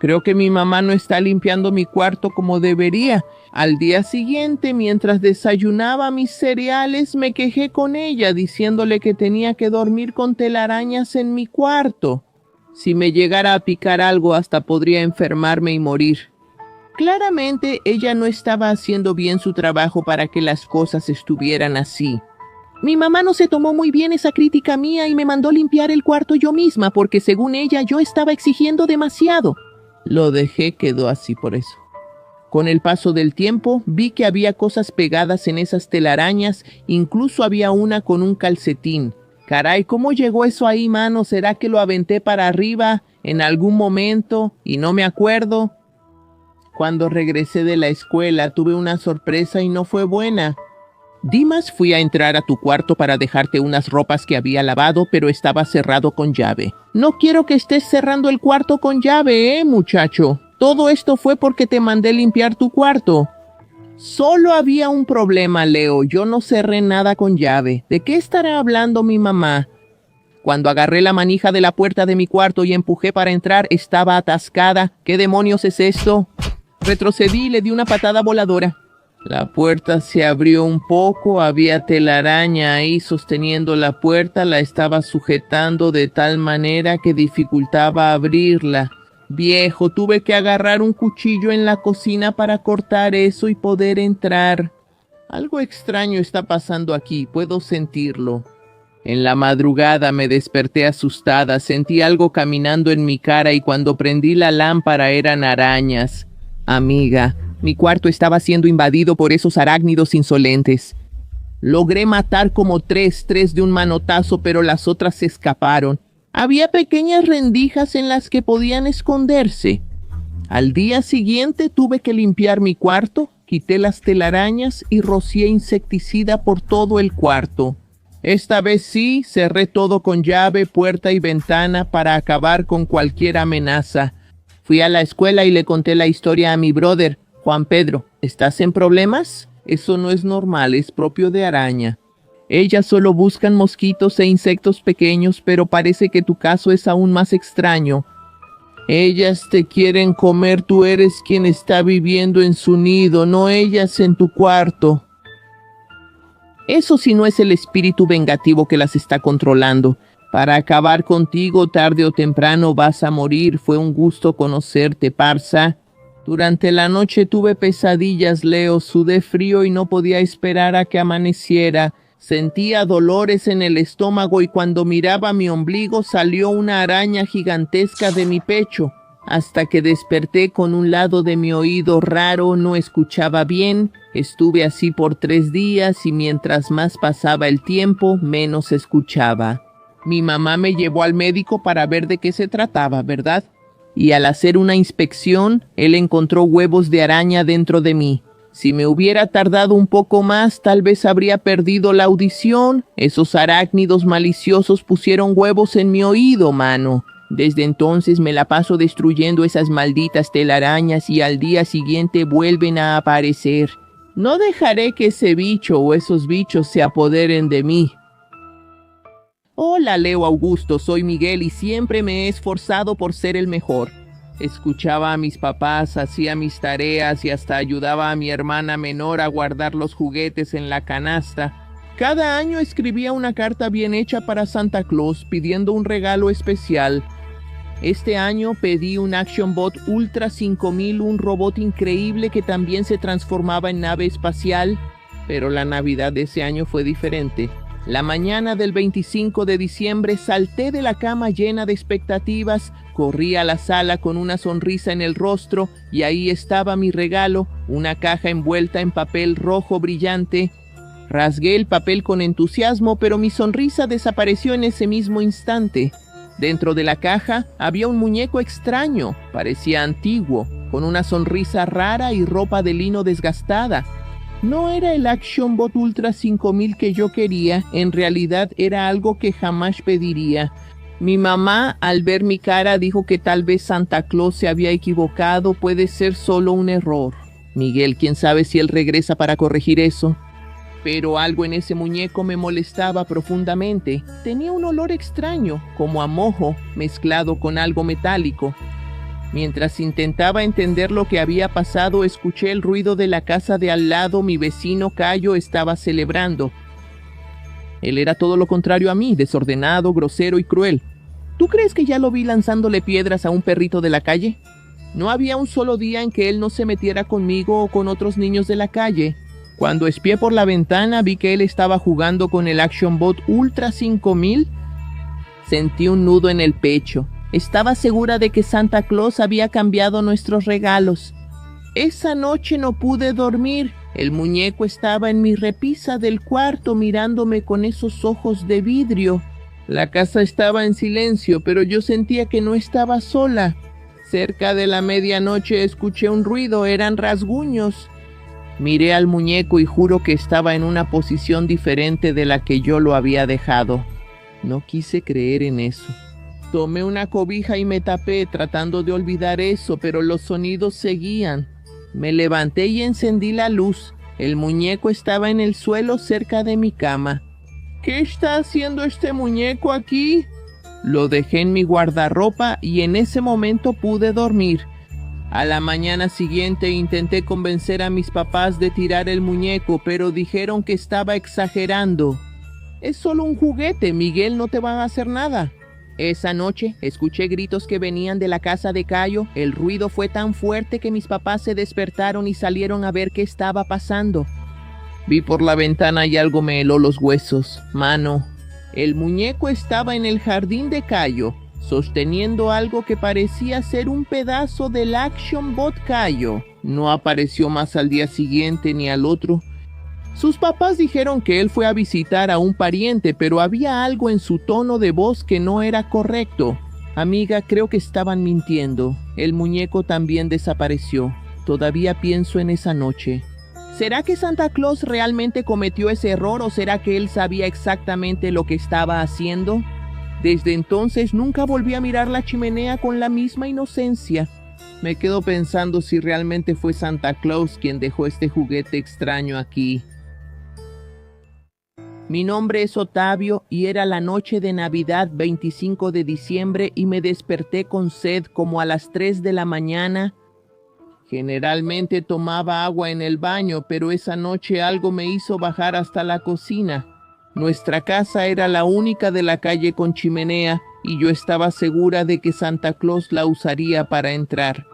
Creo que mi mamá no está limpiando mi cuarto como debería. Al día siguiente, mientras desayunaba mis cereales, me quejé con ella diciéndole que tenía que dormir con telarañas en mi cuarto. Si me llegara a picar algo, hasta podría enfermarme y morir. Claramente, ella no estaba haciendo bien su trabajo para que las cosas estuvieran así. Mi mamá no se tomó muy bien esa crítica mía y me mandó limpiar el cuarto yo misma porque según ella yo estaba exigiendo demasiado. Lo dejé, quedó así por eso. Con el paso del tiempo, vi que había cosas pegadas en esas telarañas, incluso había una con un calcetín. Caray, ¿cómo llegó eso ahí, mano? ¿Será que lo aventé para arriba en algún momento y no me acuerdo? Cuando regresé de la escuela, tuve una sorpresa y no fue buena. Dimas, fui a entrar a tu cuarto para dejarte unas ropas que había lavado, pero estaba cerrado con llave. No quiero que estés cerrando el cuarto con llave, muchacho. Todo esto fue porque te mandé limpiar tu cuarto. Solo había un problema, Leo. Yo no cerré nada con llave. ¿De qué estará hablando mi mamá? Cuando agarré la manija de la puerta de mi cuarto y empujé para entrar, estaba atascada. ¿Qué demonios es esto? Retrocedí y le di una patada voladora. La puerta se abrió un poco, había telaraña ahí sosteniendo la puerta, la estaba sujetando de tal manera que dificultaba abrirla. Viejo, tuve que agarrar un cuchillo en la cocina para cortar eso y poder entrar. Algo extraño está pasando aquí, puedo sentirlo. En la madrugada me desperté asustada, sentí algo caminando en mi cara y cuando prendí la lámpara eran arañas. Amiga, mi cuarto estaba siendo invadido por esos arácnidos insolentes. Logré matar como tres de un manotazo, pero las otras se escaparon. Había pequeñas rendijas en las que podían esconderse. Al día siguiente tuve que limpiar mi cuarto, quité las telarañas y rocié insecticida por todo el cuarto. Esta vez sí, cerré todo con llave, puerta y ventana para acabar con cualquier amenaza. Fui a la escuela y le conté la historia a mi brother. Juan Pedro, ¿estás en problemas? Eso no es normal, es propio de araña. Ellas solo buscan mosquitos e insectos pequeños, pero parece que tu caso es aún más extraño. Ellas te quieren comer, tú eres quien está viviendo en su nido, no ellas en tu cuarto. Eso sí no es el espíritu vengativo que las está controlando. Para acabar contigo, tarde o temprano vas a morir. Fue un gusto conocerte, Parsa. Durante la noche tuve pesadillas, Leo, sudé frío y no podía esperar a que amaneciera. Sentía dolores en el estómago y cuando miraba mi ombligo salió una araña gigantesca de mi pecho. Hasta que desperté con un lado de mi oído raro, no escuchaba bien. Estuve así por 3 días y mientras más pasaba el tiempo, menos escuchaba. Mi mamá me llevó al médico para ver de qué se trataba, ¿verdad? Y al hacer una inspección, él encontró huevos de araña dentro de mí. Si me hubiera tardado un poco más, tal vez habría perdido la audición. Esos arácnidos maliciosos pusieron huevos en mi oído, mano. Desde entonces me la paso destruyendo esas malditas telarañas y al día siguiente vuelven a aparecer. No dejaré que ese bicho o esos bichos se apoderen de mí. Hola, Leo Augusto, soy Miguel y siempre me he esforzado por ser el mejor. Escuchaba a mis papás, hacía mis tareas y hasta ayudaba a mi hermana menor a guardar los juguetes en la canasta. Cada año escribía una carta bien hecha para Santa Claus pidiendo un regalo especial. Este año pedí un Action Bot Ultra 5000, un robot increíble que también se transformaba en nave espacial, pero la Navidad de ese año fue diferente. La mañana del 25 de diciembre salté de la cama llena de expectativas, corrí a la sala con una sonrisa en el rostro y ahí estaba mi regalo, una caja envuelta en papel rojo brillante. Rasgué el papel con entusiasmo, pero mi sonrisa desapareció en ese mismo instante. Dentro de la caja había un muñeco extraño, parecía antiguo, con una sonrisa rara y ropa de lino desgastada. No era el Action Bot Ultra 5000 que yo quería, en realidad era algo que jamás pediría. Mi mamá, al ver mi cara, dijo que tal vez Santa Claus se había equivocado, puede ser solo un error. Miguel, quién sabe si él regresa para corregir eso. Pero algo en ese muñeco me molestaba profundamente. Tenía un olor extraño, como a mojo, mezclado con algo metálico. Mientras intentaba entender lo que había pasado, escuché el ruido de la casa de al lado. Mi vecino Cayo estaba celebrando. Él era todo lo contrario a mí, desordenado, grosero y cruel. ¿Tú crees que ya lo vi lanzándole piedras a un perrito de la calle? No había un solo día en que él no se metiera conmigo o con otros niños de la calle. Cuando espié por la ventana vi que él estaba jugando con el Action Bot Ultra 5000. Sentí un nudo en el pecho. Estaba segura de que Santa Claus había cambiado nuestros regalos. Esa noche no pude dormir. El muñeco estaba en mi repisa del cuarto mirándome con esos ojos de vidrio. La casa estaba en silencio, pero yo sentía que no estaba sola. Cerca de la medianoche escuché un ruido, eran rasguños. Miré al muñeco y juro que estaba en una posición diferente de la que yo lo había dejado. No quise creer en eso. Tomé una cobija y me tapé tratando de olvidar eso, pero los sonidos seguían. Me levanté y encendí la luz. El muñeco estaba en el suelo cerca de mi cama. ¿Qué está haciendo este muñeco aquí? Lo dejé en mi guardarropa y en ese momento pude dormir. A la mañana siguiente intenté convencer a mis papás de tirar el muñeco, pero dijeron que estaba exagerando. Es solo un juguete, Miguel, no te van a hacer nada. Esa noche escuché gritos que venían de la casa de Cayo. El ruido fue tan fuerte que mis papás se despertaron y salieron a ver qué estaba pasando. Vi por la ventana y algo me heló los huesos. Mano, el muñeco estaba en el jardín de Cayo, sosteniendo algo que parecía ser un pedazo del Action Bot Cayo. No apareció más al día siguiente ni al otro. Sus papás dijeron que él fue a visitar a un pariente, pero había algo en su tono de voz que no era correcto. Amiga, creo que estaban mintiendo. El muñeco también desapareció. Todavía pienso en esa noche. ¿Será que Santa Claus realmente cometió ese error o será que él sabía exactamente lo que estaba haciendo? Desde entonces nunca volví a mirar la chimenea con la misma inocencia. Me quedo pensando si realmente fue Santa Claus quien dejó este juguete extraño aquí. Mi nombre es Otavio y era la noche de Navidad 25 de diciembre y me desperté con sed como a las 3 de la mañana. Generalmente tomaba agua en el baño, pero esa noche algo me hizo bajar hasta la cocina. Nuestra casa era la única de la calle con chimenea y yo estaba segura de que Santa Claus la usaría para entrar.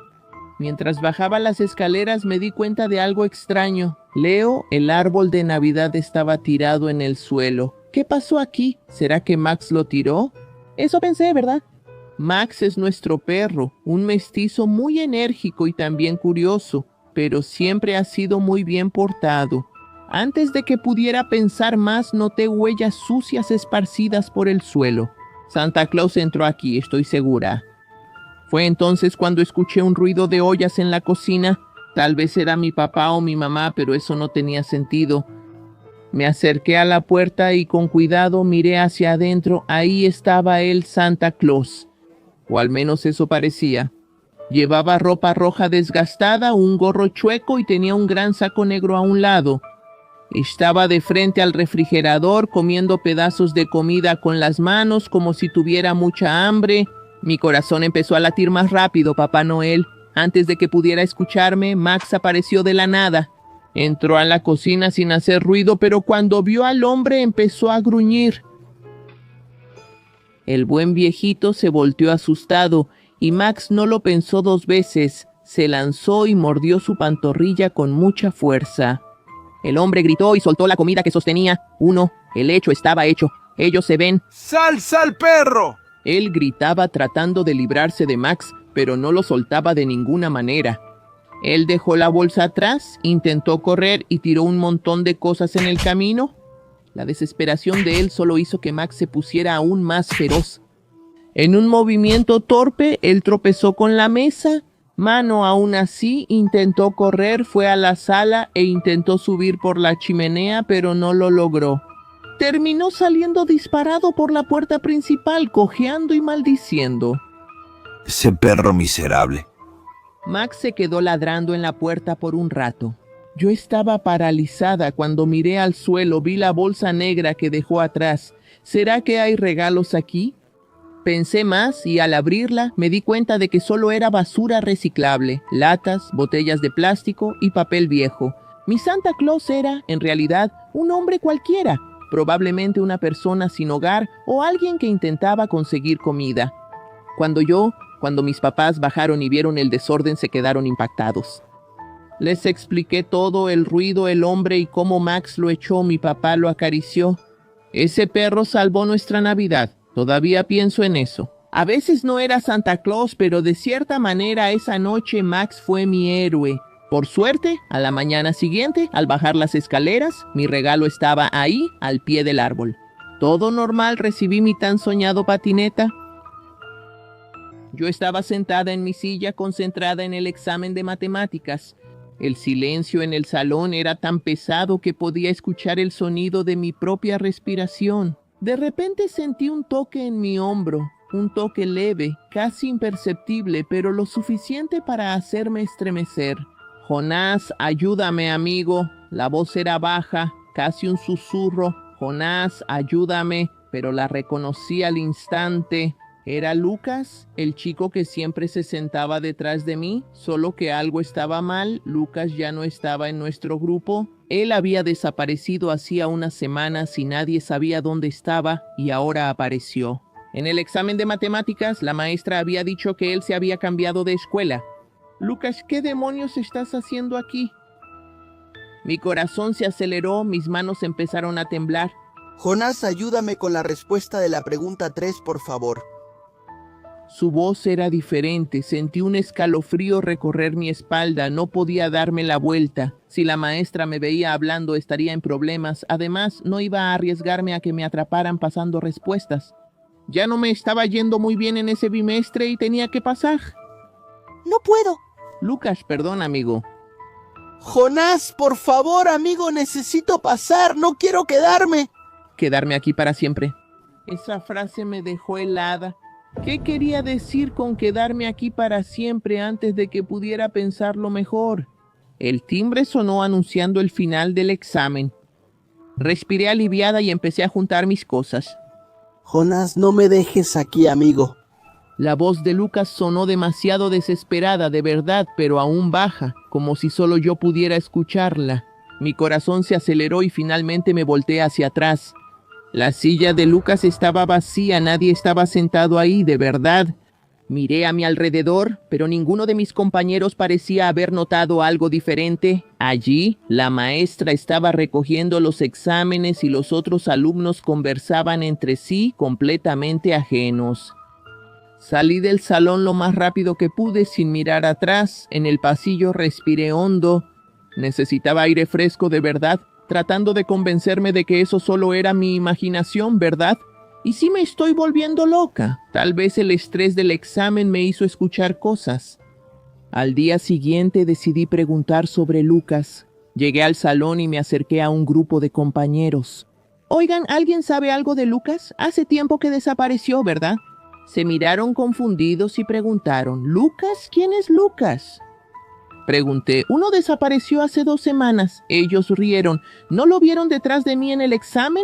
Mientras bajaba las escaleras me di cuenta de algo extraño. Leo, el árbol de Navidad estaba tirado en el suelo. ¿Qué pasó aquí? ¿Será que Max lo tiró? Eso pensé, ¿verdad? Max es nuestro perro, un mestizo muy enérgico y también curioso, pero siempre ha sido muy bien portado. Antes de que pudiera pensar más, noté huellas sucias esparcidas por el suelo. Santa Claus entró aquí, estoy segura. Fue entonces cuando escuché un ruido de ollas en la cocina. Tal vez era mi papá o mi mamá, pero eso no tenía sentido. Me acerqué a la puerta y con cuidado miré hacia adentro. Ahí estaba él, Santa Claus. O al menos eso parecía. Llevaba ropa roja desgastada, un gorro chueco y tenía un gran saco negro a un lado. Estaba de frente al refrigerador comiendo pedazos de comida con las manos como si tuviera mucha hambre. Mi corazón empezó a latir más rápido, Papá Noel. Antes de que pudiera escucharme, Max apareció de la nada. Entró a la cocina sin hacer ruido, pero cuando vio al hombre empezó a gruñir. El buen viejito se volteó asustado y Max no lo pensó dos veces. Se lanzó y mordió su pantorrilla con mucha fuerza. El hombre gritó y soltó la comida que sostenía. El hecho estaba hecho. Ellos se ven. ¡Salsa al perro! Él gritaba tratando de librarse de Max, pero no lo soltaba de ninguna manera. Él dejó la bolsa atrás, intentó correr y tiró un montón de cosas en el camino. La desesperación de él solo hizo que Max se pusiera aún más feroz. En un movimiento torpe, él tropezó con la mesa. Mano aún así intentó correr, fue a la sala e intentó subir por la chimenea, pero no lo logró. Terminó saliendo disparado por la puerta principal, cojeando y maldiciendo. Ese perro miserable. Max se quedó ladrando en la puerta por un rato. Yo estaba paralizada. Cuando miré al suelo vi la bolsa negra que dejó atrás. ¿Será que hay regalos aquí? Pensé más y al abrirla me di cuenta de que solo era basura reciclable, latas, botellas de plástico y papel viejo. Mi Santa Claus era, en realidad, un hombre cualquiera, probablemente una persona sin hogar o alguien que intentaba conseguir comida. Cuando mis papás bajaron y vieron el desorden, se quedaron impactados. Les expliqué todo, el ruido, el hombre y cómo Max lo echó, mi papá lo acarició. Ese perro salvó nuestra Navidad. Todavía pienso en eso. A veces no era Santa Claus, pero de cierta manera esa noche Max fue mi héroe. Por suerte, a la mañana siguiente, al bajar las escaleras, mi regalo estaba ahí, al pie del árbol. Todo normal, recibí mi tan soñado patineta. Yo estaba sentada en mi silla, concentrada en el examen de matemáticas. El silencio en el salón era tan pesado que podía escuchar el sonido de mi propia respiración. De repente sentí un toque en mi hombro, un toque leve, casi imperceptible, pero lo suficiente para hacerme estremecer. Jonás, ayúdame, amigo. La voz era baja, casi un susurro. Jonás, ayúdame, pero la reconocí al instante. ¿Era Lucas, el chico que siempre se sentaba detrás de mí? Solo que algo estaba mal, Lucas ya no estaba en nuestro grupo. Él había desaparecido hacía unas semanas y nadie sabía dónde estaba y ahora apareció. En el examen de matemáticas, la maestra había dicho que él se había cambiado de escuela. Lucas, ¿qué demonios estás haciendo aquí? Mi corazón se aceleró, mis manos empezaron a temblar. Jonás, ayúdame con la respuesta de la pregunta 3, por favor. Su voz era diferente, sentí un escalofrío recorrer mi espalda, no podía darme la vuelta. Si la maestra me veía hablando estaría en problemas, además no iba a arriesgarme a que me atraparan pasando respuestas. Ya no me estaba yendo muy bien en ese bimestre y tenía que pasar. No puedo. Lucas, perdón, amigo. Jonás, por favor, amigo, necesito pasar, no quiero quedarme. Quedarme aquí para siempre. Esa frase me dejó helada. ¿Qué quería decir con quedarme aquí para siempre antes de que pudiera pensarlo mejor? El timbre sonó anunciando el final del examen. Respiré aliviada y empecé a juntar mis cosas. Jonás, no me dejes aquí, amigo. La voz de Lucas sonó demasiado desesperada, de verdad, pero aún baja, como si solo yo pudiera escucharla. Mi corazón se aceleró y finalmente me volteé hacia atrás. La silla de Lucas estaba vacía, nadie estaba sentado ahí, de verdad. Miré a mi alrededor, pero ninguno de mis compañeros parecía haber notado algo diferente. Allí, la maestra estaba recogiendo los exámenes y los otros alumnos conversaban entre sí completamente ajenos. Salí del salón lo más rápido que pude sin mirar atrás. En el pasillo respiré hondo. Necesitaba aire fresco de verdad, tratando de convencerme de que eso solo era mi imaginación, ¿verdad? ¿Y si me estoy volviendo loca? Tal vez el estrés del examen me hizo escuchar cosas. Al día siguiente decidí preguntar sobre Lucas. Llegué al salón y me acerqué a un grupo de compañeros. Oigan, ¿alguien sabe algo de Lucas? Hace tiempo que desapareció, ¿verdad? Se miraron confundidos y preguntaron, ¿Lucas? ¿Quién es Lucas? Pregunté, uno desapareció hace 2 semanas. Ellos rieron. ¿No lo vieron detrás de mí en el examen?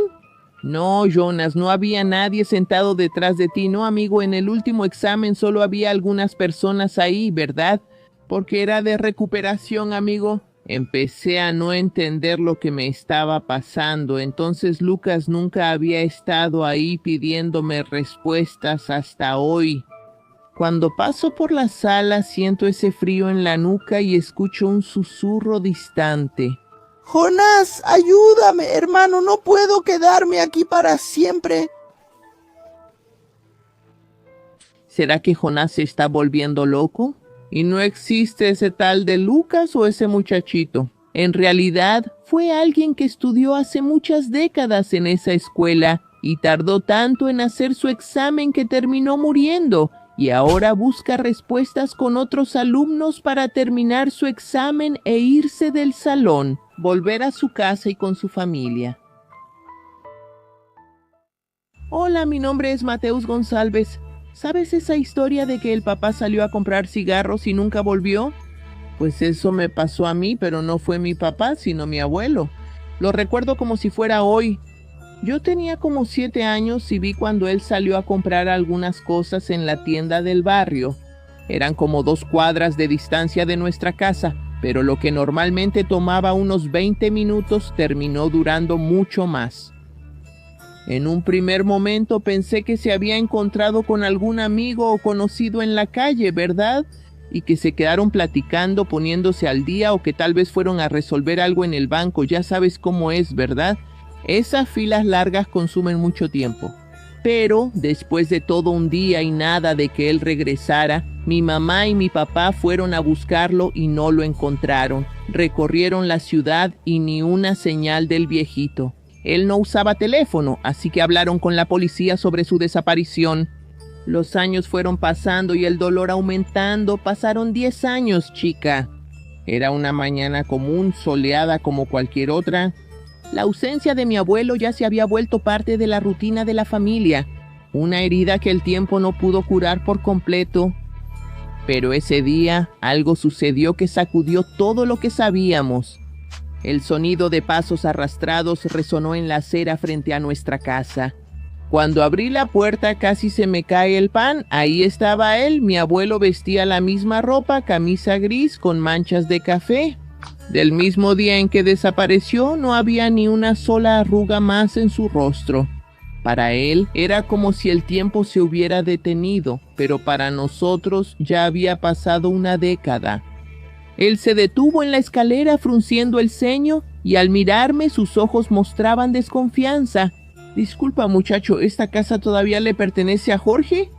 No, Jonas, no había nadie sentado detrás de ti. No, amigo, en el último examen solo había algunas personas ahí, ¿verdad? Porque era de recuperación, amigo. Empecé a no entender lo que me estaba pasando. Entonces Lucas nunca había estado ahí pidiéndome respuestas hasta hoy. Cuando paso por la sala siento ese frío en la nuca y escucho un susurro distante. Jonás, ayúdame, hermano, no puedo quedarme aquí para siempre. ¿Será que Jonás se está volviendo loco? ¿Y no existe ese tal de Lucas o ese muchachito? En realidad, fue alguien que estudió hace muchas décadas en esa escuela y tardó tanto en hacer su examen que terminó muriendo. Y ahora busca respuestas con otros alumnos para terminar su examen e irse del salón, volver a su casa y con su familia. Hola, mi nombre es Mateus González. ¿Sabes esa historia de que el papá salió a comprar cigarros y nunca volvió? Pues eso me pasó a mí, pero no fue mi papá, sino mi abuelo. Lo recuerdo como si fuera hoy. Yo tenía como 7 años y vi cuando él salió a comprar algunas cosas en la tienda del barrio. Eran como 2 cuadras de distancia de nuestra casa, pero lo que normalmente tomaba unos 20 minutos terminó durando mucho más. En un primer momento pensé que se había encontrado con algún amigo o conocido en la calle, ¿verdad? Y que se quedaron platicando, poniéndose al día, o que tal vez fueron a resolver algo en el banco. Ya sabes cómo es, ¿verdad? Esas filas largas consumen mucho tiempo. Pero después de todo un día y nada de que él regresara, mi mamá y mi papá fueron a buscarlo y no lo encontraron. Recorrieron la ciudad y ni una señal del viejito. Él no usaba teléfono, así que hablaron con la policía sobre su desaparición. Los años fueron pasando y el dolor aumentando. Pasaron 10 años, chica. Era una mañana común, soleada como cualquier otra. La ausencia de mi abuelo ya se había vuelto parte de la rutina de la familia, una herida que el tiempo no pudo curar por completo. Pero ese día algo sucedió que sacudió todo lo que sabíamos. El sonido de pasos arrastrados resonó en la acera frente a nuestra casa. Cuando abrí la puerta casi se me cae el pan. Ahí estaba él. Mi abuelo vestía la misma ropa, camisa gris con manchas de café. Del mismo día en que desapareció, no había ni una sola arruga más en su rostro. Para él era como si el tiempo se hubiera detenido, pero para nosotros ya había pasado una década. Él se detuvo en la escalera frunciendo el ceño y al mirarme sus ojos mostraban desconfianza. «Disculpa, muchacho, ¿esta casa todavía le pertenece a Jorge?»,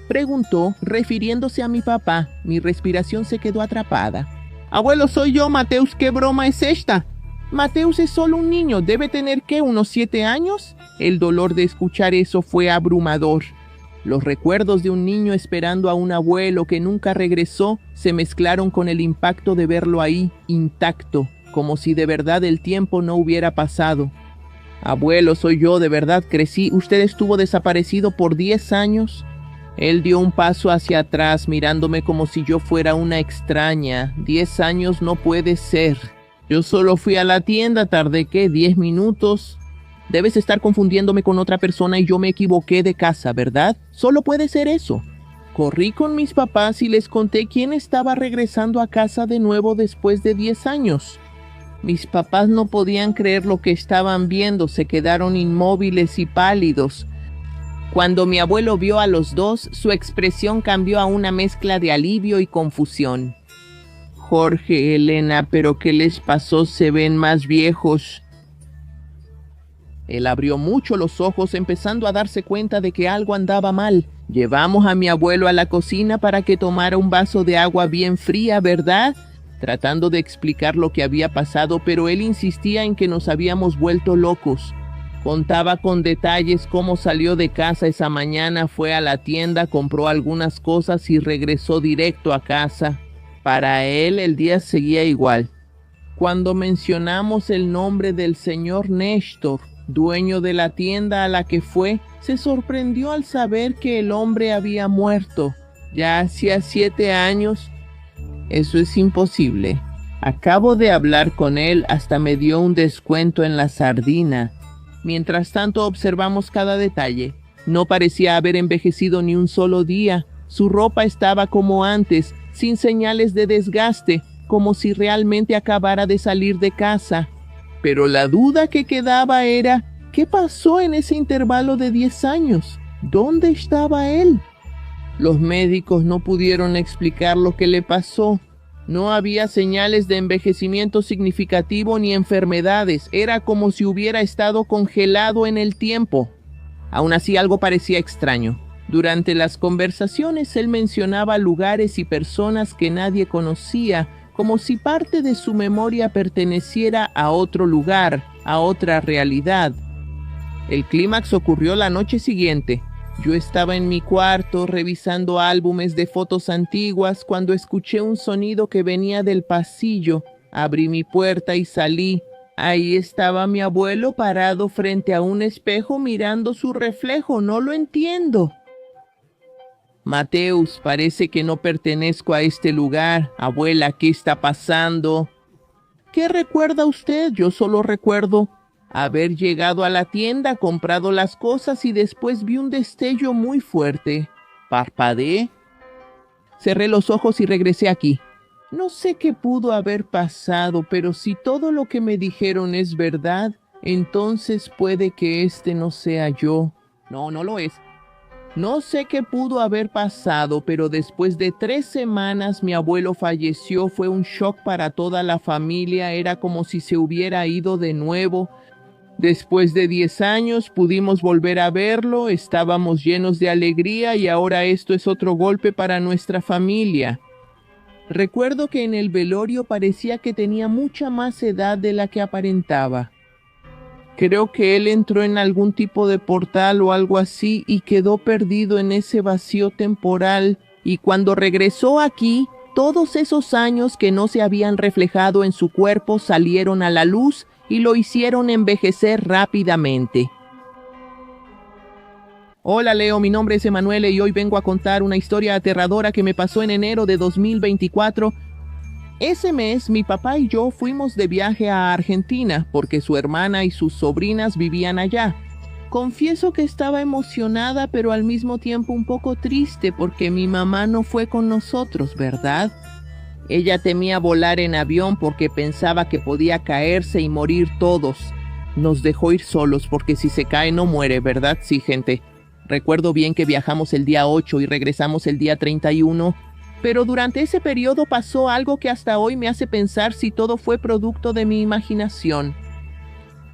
preguntó, refiriéndose a mi papá. Mi respiración se quedó atrapada. «Abuelo, soy yo, Mateus, ¿qué broma es esta?» «Mateus es solo un niño, debe tener, ¿qué, unos 7 años?» El dolor de escuchar eso fue abrumador. Los recuerdos de un niño esperando a un abuelo que nunca regresó se mezclaron con el impacto de verlo ahí, intacto, como si de verdad el tiempo no hubiera pasado. «Abuelo, soy yo, de verdad crecí. ¿Usted estuvo desaparecido por 10 años?» Él dio un paso hacia atrás, mirándome como si yo fuera una extraña. 10 años no puede ser. Yo solo fui a la tienda, tardé, ¿qué? 10 minutos. Debes estar confundiéndome con otra persona y yo me equivoqué de casa, ¿verdad? Solo puede ser eso. Corrí con mis papás y les conté quién estaba regresando a casa de nuevo después de 10 años. Mis papás no podían creer lo que estaban viendo, se quedaron inmóviles y pálidos. Cuando mi abuelo vio a los dos, su expresión cambió a una mezcla de alivio y confusión. «Jorge, Elena, ¿pero qué les pasó? Se ven más viejos». Él abrió mucho los ojos, empezando a darse cuenta de que algo andaba mal. Llevamos a mi abuelo a la cocina para que tomara un vaso de agua bien fría, ¿verdad?, tratando de explicar lo que había pasado, pero él insistía en que nos habíamos vuelto locos. Contaba con detalles cómo salió de casa esa mañana, fue a la tienda, compró algunas cosas y regresó directo a casa. Para él el día seguía igual. Cuando mencionamos el nombre del señor Néstor, dueño de la tienda a la que fue, se sorprendió al saber que el hombre había muerto. Ya hacía 7 años. Eso es imposible. Acabo de hablar con él, hasta me dio un descuento en la sardina. Mientras tanto observamos cada detalle. No parecía haber envejecido ni un solo día. Su ropa estaba como antes, sin señales de desgaste, como si realmente acabara de salir de casa. Pero la duda que quedaba era, ¿qué pasó en ese intervalo de 10 años? ¿Dónde estaba él? Los médicos no pudieron explicar lo que le pasó. No había señales de envejecimiento significativo ni enfermedades. Era como si hubiera estado congelado en el tiempo. Aún así, algo parecía extraño. Durante las conversaciones, él mencionaba lugares y personas que nadie conocía, como si parte de su memoria perteneciera a otro lugar, a otra realidad. El clímax ocurrió la noche siguiente. Yo estaba en mi cuarto revisando álbumes de fotos antiguas cuando escuché un sonido que venía del pasillo. Abrí mi puerta y salí. Ahí estaba mi abuelo parado frente a un espejo mirando su reflejo. No lo entiendo. «Mateus, parece que no pertenezco a este lugar. Abuela, ¿qué está pasando?» «¿Qué recuerda usted? Yo solo recuerdo...» haber llegado a la tienda, comprado las cosas y después vi un destello muy fuerte. Parpadeé, cerré los ojos y regresé aquí. No sé qué pudo haber pasado, pero si todo lo que me dijeron es verdad, entonces puede que este no sea yo. No, no lo es. No sé qué pudo haber pasado, pero después de 3 semanas mi abuelo falleció. Fue un shock para toda la familia. Era como si se hubiera ido de nuevo. Después de 10 años pudimos volver a verlo. Estábamos llenos de alegría y ahora esto es otro golpe para nuestra familia. Recuerdo que en el velorio parecía que tenía mucha más edad de la que aparentaba. Creo que él entró en algún tipo de portal o algo así y quedó perdido en ese vacío temporal. Y cuando regresó aquí, todos esos años que no se habían reflejado en su cuerpo salieron a la luz y lo hicieron envejecer rápidamente. Hola Leo, mi nombre es Emanuele y hoy vengo a contar una historia aterradora que me pasó en enero de 2024. Ese mes mi papá y yo fuimos de viaje a Argentina porque su hermana y sus sobrinas vivían allá. Confieso que estaba emocionada pero al mismo tiempo un poco triste porque mi mamá no fue con nosotros, ¿verdad? Ella temía volar en avión porque pensaba que podía caerse y morir todos. Nos dejó ir solos porque si se cae no muere, ¿verdad? Sí, gente. Recuerdo bien que viajamos el día 8 y regresamos el día 31, pero durante ese periodo pasó algo que hasta hoy me hace pensar si todo fue producto de mi imaginación.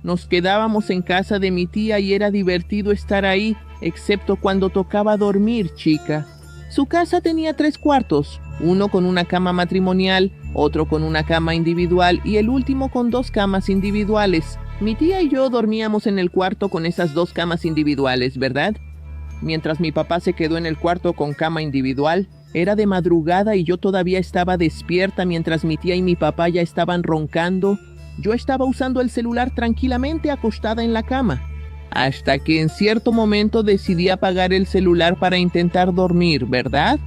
Nos quedábamos en casa de mi tía y era divertido estar ahí, excepto cuando tocaba dormir, chica. Su casa tenía 3 cuartos, uno con una cama matrimonial, otro con una cama individual y el último con 2 camas individuales. Mi tía y yo dormíamos en el cuarto con esas 2 camas individuales, ¿verdad? Mientras mi papá se quedó en el cuarto con cama individual, era de madrugada y yo todavía estaba despierta mientras mi tía y mi papá ya estaban roncando. Yo estaba usando el celular tranquilamente acostada en la cama, hasta que en cierto momento decidí apagar el celular para intentar dormir, ¿verdad?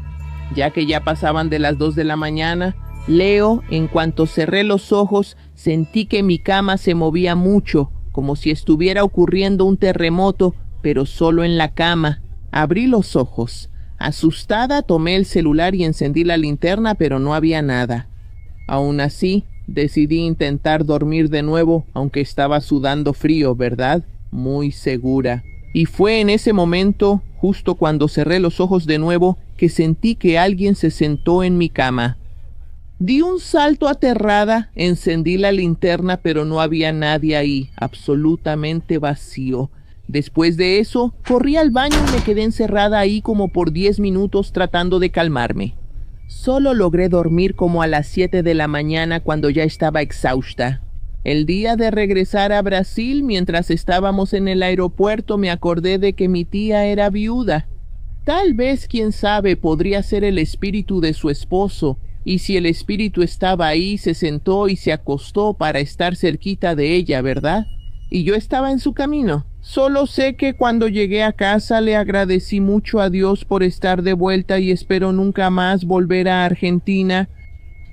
Ya que ya pasaban de las 2 de la mañana, Leo, en cuanto cerré los ojos, sentí que mi cama se movía mucho, como si estuviera ocurriendo un terremoto, pero solo en la cama. Abrí los ojos. Asustada, tomé el celular y encendí la linterna, pero no había nada. Aún así, decidí intentar dormir de nuevo, aunque estaba sudando frío, ¿verdad? Muy segura. Y fue en ese momento, justo cuando cerré los ojos de nuevo, que sentí que alguien se sentó en mi cama. Di un salto aterrada, encendí la linterna, pero no había nadie ahí, absolutamente vacío. Después de eso, corrí al baño y me quedé encerrada ahí como por 10 minutos tratando de calmarme. Solo logré dormir como a las 7 de la mañana cuando ya estaba exhausta. El día de regresar a Brasil, mientras estábamos en el aeropuerto, me acordé de que mi tía era viuda. Tal vez, quién sabe, podría ser el espíritu de su esposo, y si el espíritu estaba ahí, se sentó y se acostó para estar cerquita de ella, ¿verdad? Y yo estaba en su camino. Solo sé que cuando llegué a casa le agradecí mucho a Dios por estar de vuelta y espero nunca más volver a Argentina.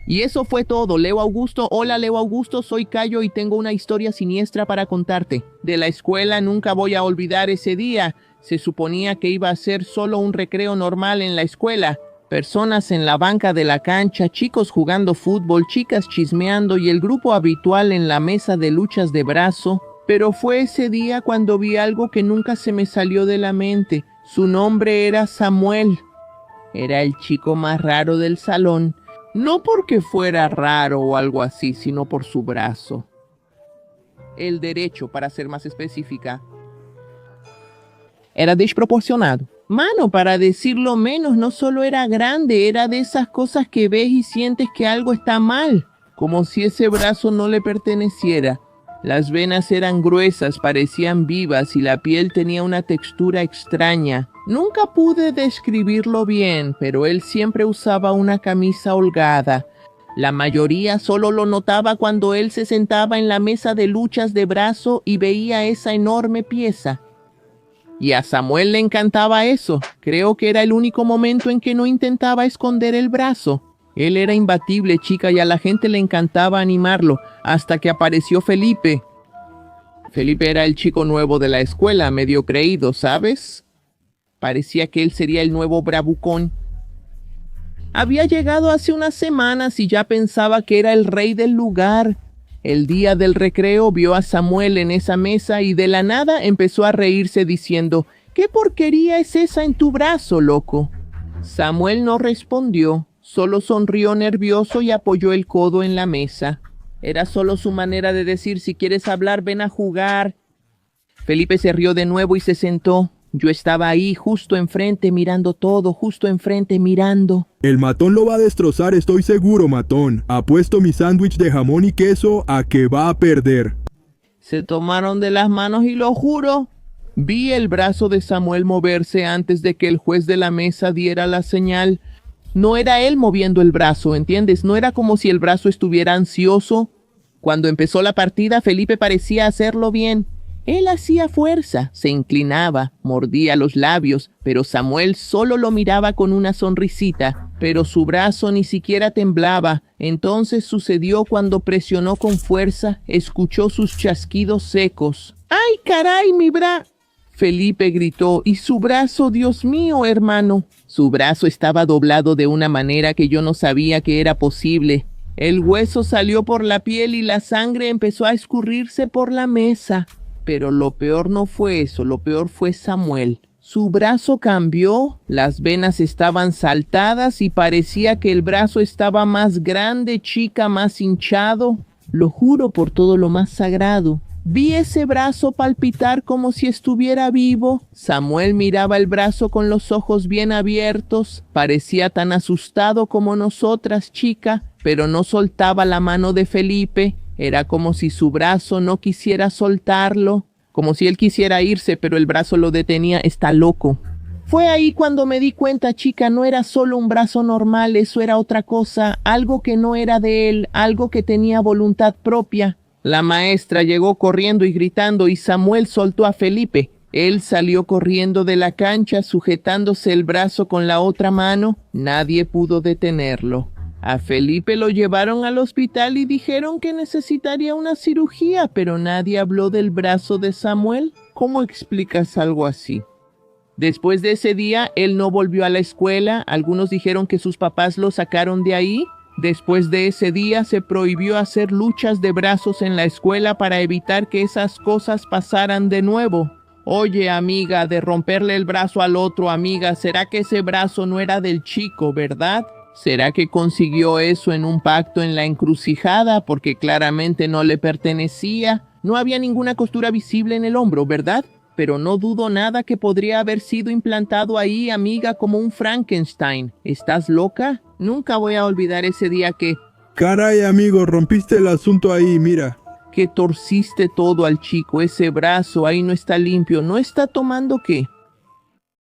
Y eso fue todo, Leo Augusto. Hola, Leo Augusto, soy Cayo y tengo una historia siniestra para contarte. De la escuela nunca voy a olvidar ese día. Se suponía que iba a ser solo un recreo normal en la escuela. Personas en la banca de la cancha, chicos jugando fútbol, chicas chismeando y el grupo habitual en la mesa de luchas de brazo. Pero fue ese día cuando vi algo que nunca se me salió de la mente. Su nombre era Samuel. Era el chico más raro del salón. No porque fuera raro o algo así, sino por su brazo. El derecho, para ser más específica. Era desproporcionado. Mano, para decirlo menos, no solo era grande, era de esas cosas que ves y sientes que algo está mal. Como si ese brazo no le perteneciera. Las venas eran gruesas, parecían vivas y la piel tenía una textura extraña. Nunca pude describirlo bien, pero él siempre usaba una camisa holgada. La mayoría solo lo notaba cuando él se sentaba en la mesa de luchas de brazo y veía esa enorme pieza. Y a Samuel le encantaba eso. Creo que era el único momento en que no intentaba esconder el brazo. Él era imbatible, chica, y a la gente le encantaba animarlo, hasta que apareció Felipe. Felipe era el chico nuevo de la escuela, medio creído, ¿sabes? Parecía que él sería el nuevo bravucón. Había llegado hace unas semanas y ya pensaba que era el rey del lugar. El día del recreo vio a Samuel en esa mesa y de la nada empezó a reírse diciendo: «¿Qué porquería es esa en tu brazo, loco?». Samuel no respondió, solo sonrió nervioso y apoyó el codo en la mesa. Era solo su manera de decir: «Si quieres hablar, ven a jugar». Felipe se rió de nuevo y se sentó. Yo estaba ahí, justo enfrente, mirando todo, justo enfrente, mirando. El matón lo va a destrozar, estoy seguro, matón. Apuesto mi sándwich de jamón y queso a que va a perder. Se tomaron de las manos y lo juro. Vi el brazo de Samuel moverse antes de que el juez de la mesa diera la señal. No era él moviendo el brazo, ¿entiendes? No era como si el brazo estuviera ansioso. Cuando empezó la partida, Felipe parecía hacerlo bien. Él hacía fuerza, se inclinaba, mordía los labios, pero Samuel solo lo miraba con una sonrisita, pero su brazo ni siquiera temblaba. Entonces sucedió cuando presionó con fuerza, escuchó sus chasquidos secos. ¡Ay, caray, mi brazo! Felipe gritó, y su brazo, Dios mío, hermano. Su brazo estaba doblado de una manera que yo no sabía que era posible. El hueso salió por la piel y la sangre empezó a escurrirse por la mesa. Pero lo peor no fue eso, lo peor fue Samuel. Su brazo cambió, las venas estaban saltadas y parecía que el brazo estaba más grande, chica, más hinchado. Lo juro por todo lo más sagrado. Vi ese brazo palpitar como si estuviera vivo. Samuel miraba el brazo con los ojos bien abiertos. Parecía tan asustado como nosotras, chica, pero no soltaba la mano de Felipe. Era como si su brazo no quisiera soltarlo, como si él quisiera irse, pero el brazo lo detenía. Está loco. Fue ahí cuando me di cuenta, chica, no era solo un brazo normal, eso era otra cosa, algo que no era de él, algo que tenía voluntad propia. La maestra llegó corriendo y gritando y Samuel soltó a Felipe. Él salió corriendo de la cancha sujetándose el brazo con la otra mano. Nadie pudo detenerlo. A Felipe lo llevaron al hospital y dijeron que necesitaría una cirugía, pero nadie habló del brazo de Samuel. ¿Cómo explicas algo así? Después de ese día, él no volvió a la escuela. Algunos dijeron que sus papás lo sacaron de ahí. Después de ese día, se prohibió hacer luchas de brazos en la escuela para evitar que esas cosas pasaran de nuevo. Oye, amiga, de romperle el brazo al otro, amiga, ¿será que ese brazo no era del chico, verdad? ¿Será que consiguió eso en un pacto en la encrucijada porque claramente no le pertenecía? No había ninguna costura visible en el hombro, ¿verdad? Pero no dudo nada que podría haber sido implantado ahí, amiga, como un Frankenstein. ¿Estás loca? Nunca voy a olvidar ese día que... Caray, amigo, rompiste el asunto ahí, mira. Que torciste todo al chico, ese brazo ahí no está limpio. ¿No está tomando qué?